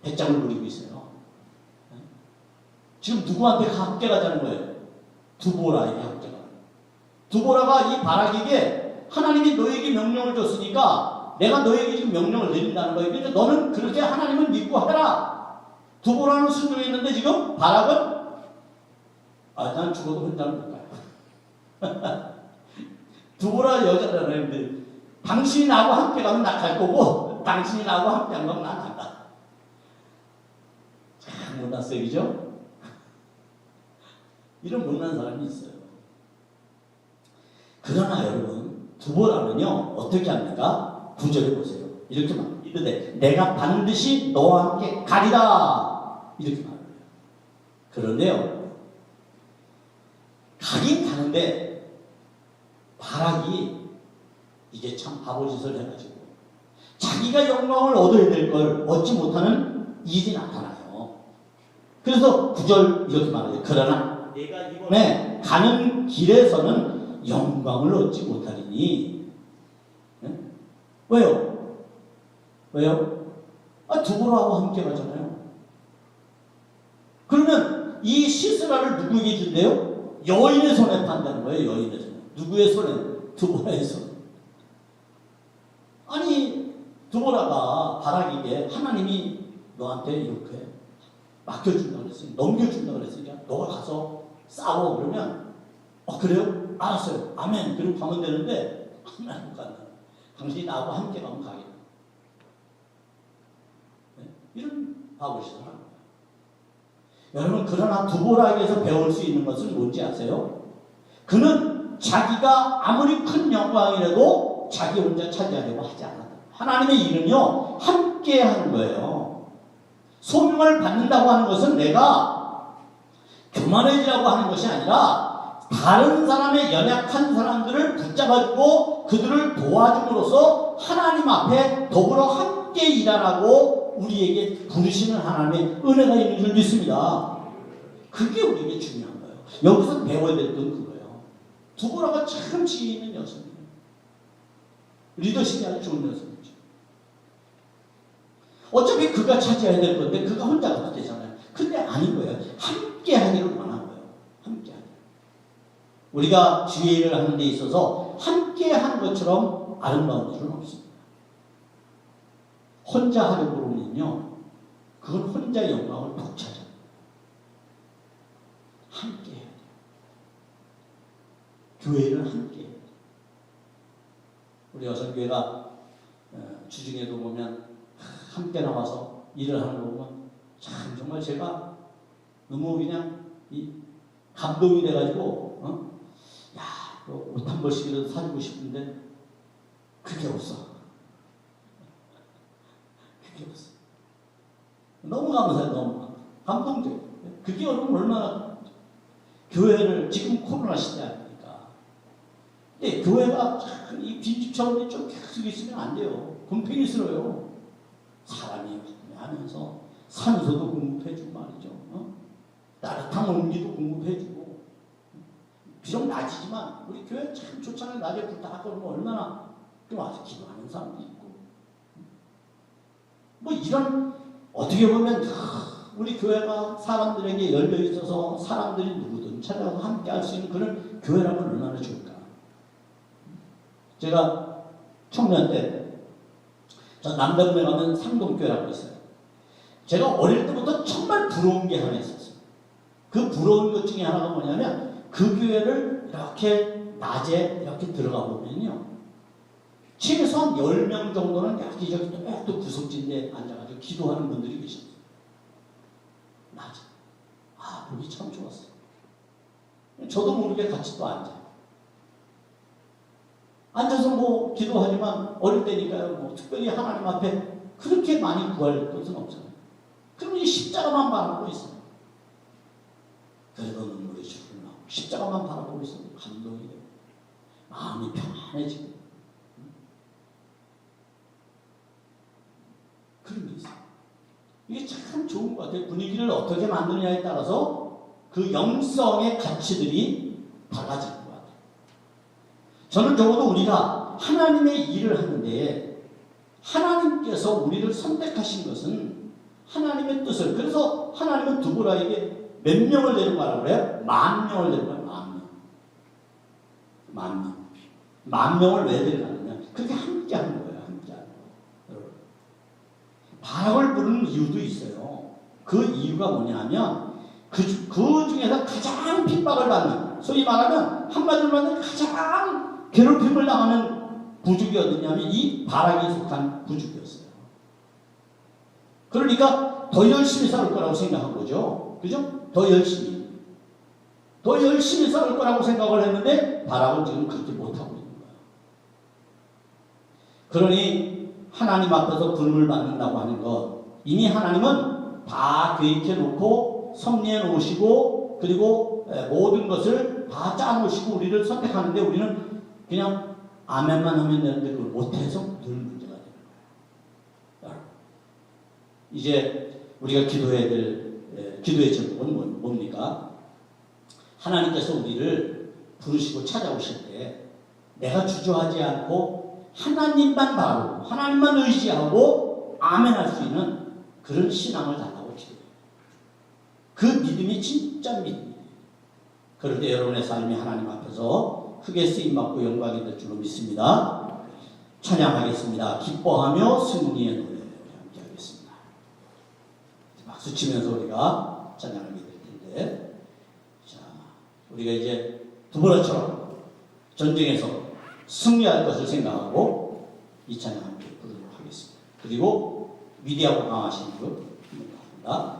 배짱을 부리고 있어요. 지금 누구한테 함께 가자는 거예요? 두보라에게 함께 가는 거예요. 두보라가 이 바락에게 하나님이 너에게 명령을 줬으니까 내가 너에게 지금 명령을 내린다는 거예요. 그러니까 너는 그렇게 하나님을 믿고 해라. 두보라는 순종했는데 지금 바락은 난 죽어도 혼자는 못 가요. 두보라 여자잖아요. 근데 당신이 나하고 함께 가면 나 갈 거고 당신이 나하고 함께 안 가면 난 안 가. 참 못난 셈이죠? 이런 못난 사람이 있어요. 그러나 여러분 두보라는요 어떻게 합니까? 9절에 보세요. 이렇게 말합니다. 이르되 내가 반드시 너와 함께 가리라 이렇게 말해요. 그런데요, 가긴 가는데 바락이 이게 참 바보짓을 해가지고 자기가 영광을 얻어야 될 걸 얻지 못하는 일이 나타나요. 그래서 9절 이렇게 말해요. 그러나 내가 이번에 가는 길에서는 영광을 얻지 못하리니. 네? 왜요? 왜요? 두보라하고 함께 가잖아요. 그러면 이 시스라를 누구에게 준대요? 여인의 손에 판다는 거예요. 여인의 손에. 누구의 손에? 두보라의 손. 아니, 두보라가 바락에게 하나님이 너한테 이렇게 맡겨준다 그랬으니, 넘겨준다 그랬으니까 너가 가서 싸워. 그러면 그래요? 알았어요. 아멘. 그리고 가면 되는데 하나님 못 간다. 당신이 나하고 함께 가면 가겠다. 네? 이런 바보짓을 하는 거예요. 여러분, 그러나 두보라에게서 배울 수 있는 것은 뭔지 아세요? 그는 자기가 아무리 큰 영광이라도 자기 혼자 차지하려고 하지 않았다. 하나님의 일은요, 함께 하는 거예요. 소명을 받는다고 하는 것은 내가 교만해지라고 하는 것이 아니라 다른 사람의 연약한 사람들을 붙잡아주고 그들을 도와줌으로써 하나님 앞에 더불어 함께 일하라고 우리에게 부르시는 하나님의 은혜가 있는 줄 믿습니다. 그게 우리에게 중요한 거예요. 여기서 배워야 될 건 그거예요. 두보라가 참 지혜 있는 여성이에요. 리더십이 아주 좋은 여성이죠. 어차피 그가 차지해야 될 건데 그가 혼자 가도 되잖아요. 근데 아닌 거예요. 함께 하기를 원한 거예요. 함께 하기. 우리가 주의 일을 하는 데 있어서 함께 하는 것처럼 아름다운 일은 없습니다. 혼자 하려고 그러면요, 그건 혼자 영광을 독차지합니다. 함께 해야 돼요. 교회는 함께 해야 돼요. 우리 여성교회가 주중에도 보면 함께 나와서 일을 하는 거 보면 참 정말 제가 너무 그냥 감동이 돼가지고 야, 옷 한 벌씩이라도 사주고 싶은데 그게 없어. 그게 없어. 너무 감사해요. 너무 감동돼요. 그게 여러분 얼마나 교회를 지금 코로나 시대 아닙니까? 근데 교회가 이 빈집처럼 좀 계속 있으면 안 돼요. 곰팡이스러워요. 사람이 하면서 산소도 공급해주고 말이죠. 따뜻한 온기도 공급해주고. 비록 낮이지만 우리 교회 참 좋잖아요. 낮에 불 다 꺼면 얼마나 또 와서 기도하는 사람도 있고. 뭐 이런 어떻게 보면 우리 교회가 사람들에게 열려 있어서 사람들이 누구든 찾아가서 함께 할 수 있는 그런 교회라면 얼마나 좋을까. 제가 청년 때 저 남대문에 가면 상동교회라고 있어요. 제가 어릴 때부터 정말 부러운 게 하나 있었어요. 그 부러운 것 중에 하나가 뭐냐면 그 교회를 이렇게 낮에 이렇게 들어가 보면요, 최소한 10명 정도는 여기저기 또 구석진데 앉아가지고 기도하는 분들이 계셨어요. 낮에. 보기 참 좋았어요. 저도 모르게 같이 또 앉아요. 앉아서 뭐 기도하지만 어릴 때니까요, 뭐 특별히 하나님 앞에 그렇게 많이 구할 것은 없잖아요. 그럼 이 십자가만 바라보고 있어요. 그래도 눈물이 줄줄 나고 십자가만 바라보고 있어요. 감동이 돼요. 마음이 평안해지고. 그런 게 있어요. 이게 참 좋은 것 같아요. 분위기를 어떻게 만드느냐에 따라서 그 영성의 가치들이 달라질 것 같아요. 저는 적어도 우리가 하나님의 일을 하는데 하나님께서 우리를 선택하신 것은 하나님의 뜻을, 그래서 하나님은 두보라에게 몇 명을 데려가라고 그래요? 10,000명을 데려가요. 10,000명. 10,000명을 왜 데려가느냐? 그렇게 함께 하는 거예요. 함께 하는 거예요. 바락을 부르는 이유도 있어요. 그 이유가 뭐냐면 그 중에서 가장 핍박을 받는, 소위 말하면 한마디로 말하면 가장 괴롭힘을 당하는 부족이 어디냐면 이 바락에 속한 부족이었어요. 그러니까 더 열심히 살 거라고 생각한 거죠. 그죠? 더 열심히 살 거라고 생각을 했는데 바락은 지금 그렇게 못하고 있는 거예요. 그러니 하나님 앞에서 부름을 받는다고 하는 것, 이미 하나님은 다 계획해 놓고 섭리해 놓으시고 그리고 모든 것을 다 짜 놓으시고 우리를 선택하는데 우리는 그냥 아멘만 하면 되는데 그걸 못해서 늘 문제가 되는 거예요. 이제 우리가 기도해야 될 기도의 제목은 뭡니까? 하나님께서 우리를 부르시고 찾아오실 때 내가 주저하지 않고 하나님만 바라고 하나님만 의지하고 아멘할 수 있는 그런 신앙을 달라고 기도해요. 그 믿음이 진짜 믿음이에요. 그럴 때 여러분의 삶이 하나님 앞에서 크게 쓰임받고 영광이 될 줄로 믿습니다. 찬양하겠습니다. 기뻐하며 승리의 노래 함께 하겠습니다. 박수 치면서 우리가 찬양하게 될 텐데, 자, 우리가 이제 두보라처럼 전쟁에서 승리할 것을 생각하고 이 찬양 함께 부르도록 하겠습니다. 그리고 위대하고 강하신 분 합니다.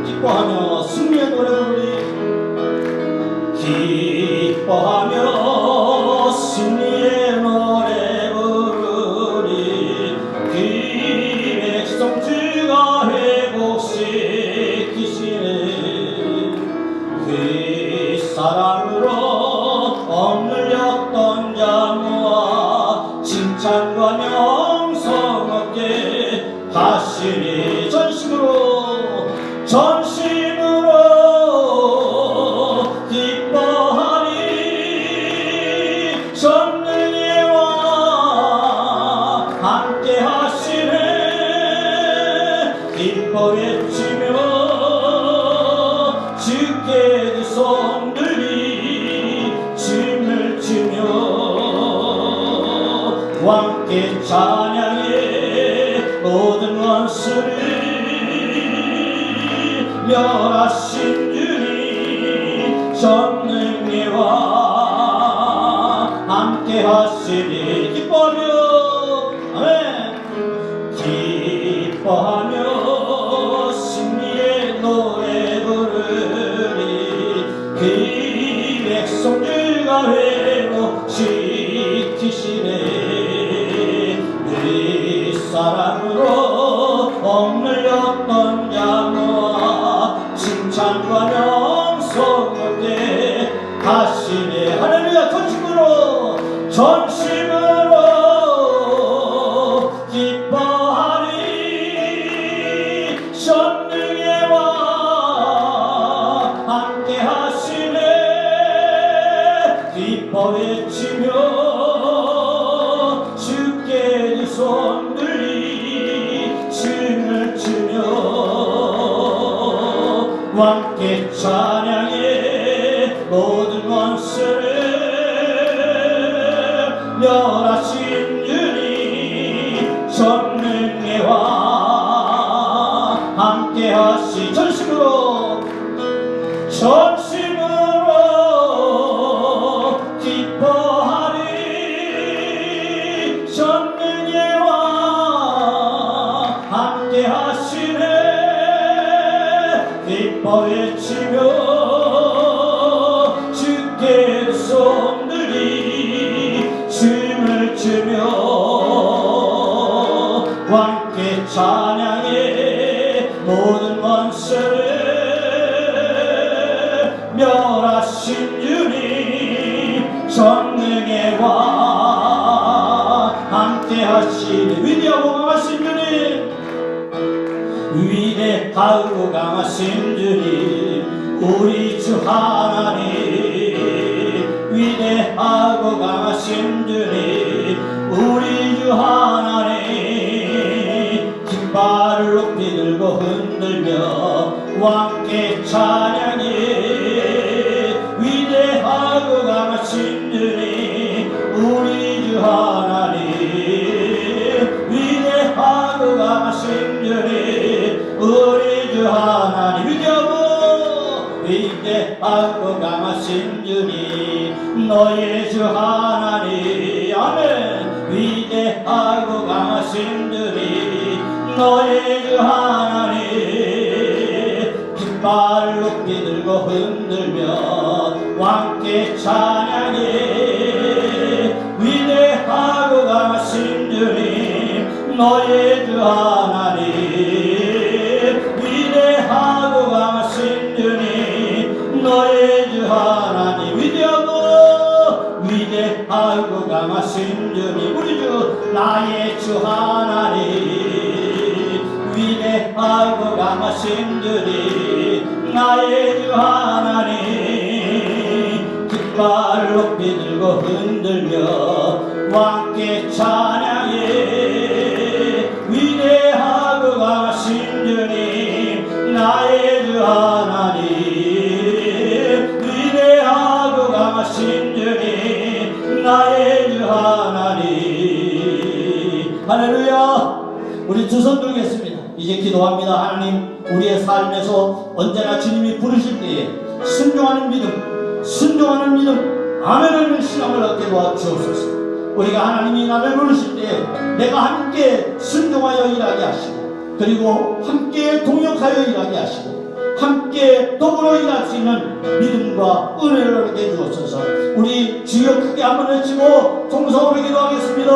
기뻐하며 승리의 노래 부르리 기뻐하며 승리의 노래 부르리 그 백성 주가 회복시키시네 그 사랑으로 억눌렸던 자모아 칭찬과 명성 얻게 하시니 전심으로 기뻐하리 전능의 왕 함께 하시네 기뻐 외치며 주께 두 손 들리 춤을 추며 왕께 찬양해 모든 원수를 멸하신 주님 전능의 왕 함께 하시니 기뻐하며 아멘 기뻐하며 승리의 노래 부르리 그 백성 주가 회복시키시네 그 사랑으로 억눌렸던 자모아 칭찬과 명성 얻게 하시네 할렐루야 전심으로 기뻐하리 전능의 왕 함께 하시네 기뻐 외치며 주께 두 손 들리 춤을 추며 왕께 찬양해 모든 원수를 멸하신 주님 전능의 왕 함께 하시 전심으로 기뻐하리 전능의 왕 함께 하시네 기뻐 외치며 주께 두 손 들리 춤을 추며 왕께 찬양해 모든 원수를 멸하신 주님 전능의 왕 함께 하시네 위대하고 강하신 주님 위대하고 강하신 주님 우리 주 하나님 위대하고 강하신 주님 우리 주 하나님 깃발을 높이 들고 흔들며 왕께 찬양해 위대하고 강하신 주님 우리 주 하나님 위대하고 강하신 주님 우리 주 하나님 위대하고 강하신 주님 너의 주 하나님 아멘 위대하고 강하신 주님 너의 주 하나님 함께 찬양해. 위대하고 강하신 주님 너의 주 하나님, 위대하고 강하신 주님 너의 주 하나님, 위대하고 강하신 주님 우리 주 나의 주 하나님, 위대하고 강하신 주님 나의 주 하나님, 깃발을 높이 들고 흔들며 함께 찬양해. 위대하고 강하신 주님 나의 주 하나님, 위대하고 강하신 주님 나의 주 하나님. 할렐루야. 우리 두 손 들겠습니다. 이제 기도합니다. 하나님, 우리의 삶에서 언제나 주님이 부르실 때에 순종하는 믿음, 순종하는 믿음, 아멘하는 신앙을 얻게 도와주옵소서. 우리가 하나님이 나를 부르실 때 내가 함께 순종하여 일하게 하시고, 그리고 함께 동역하여 일하게 하시고, 함께 더불어 일할 수 있는 믿음과 은혜를 얻게 주옵소서. 우리 주여 크게 한번 외치고 통성으로 기도하겠습니다.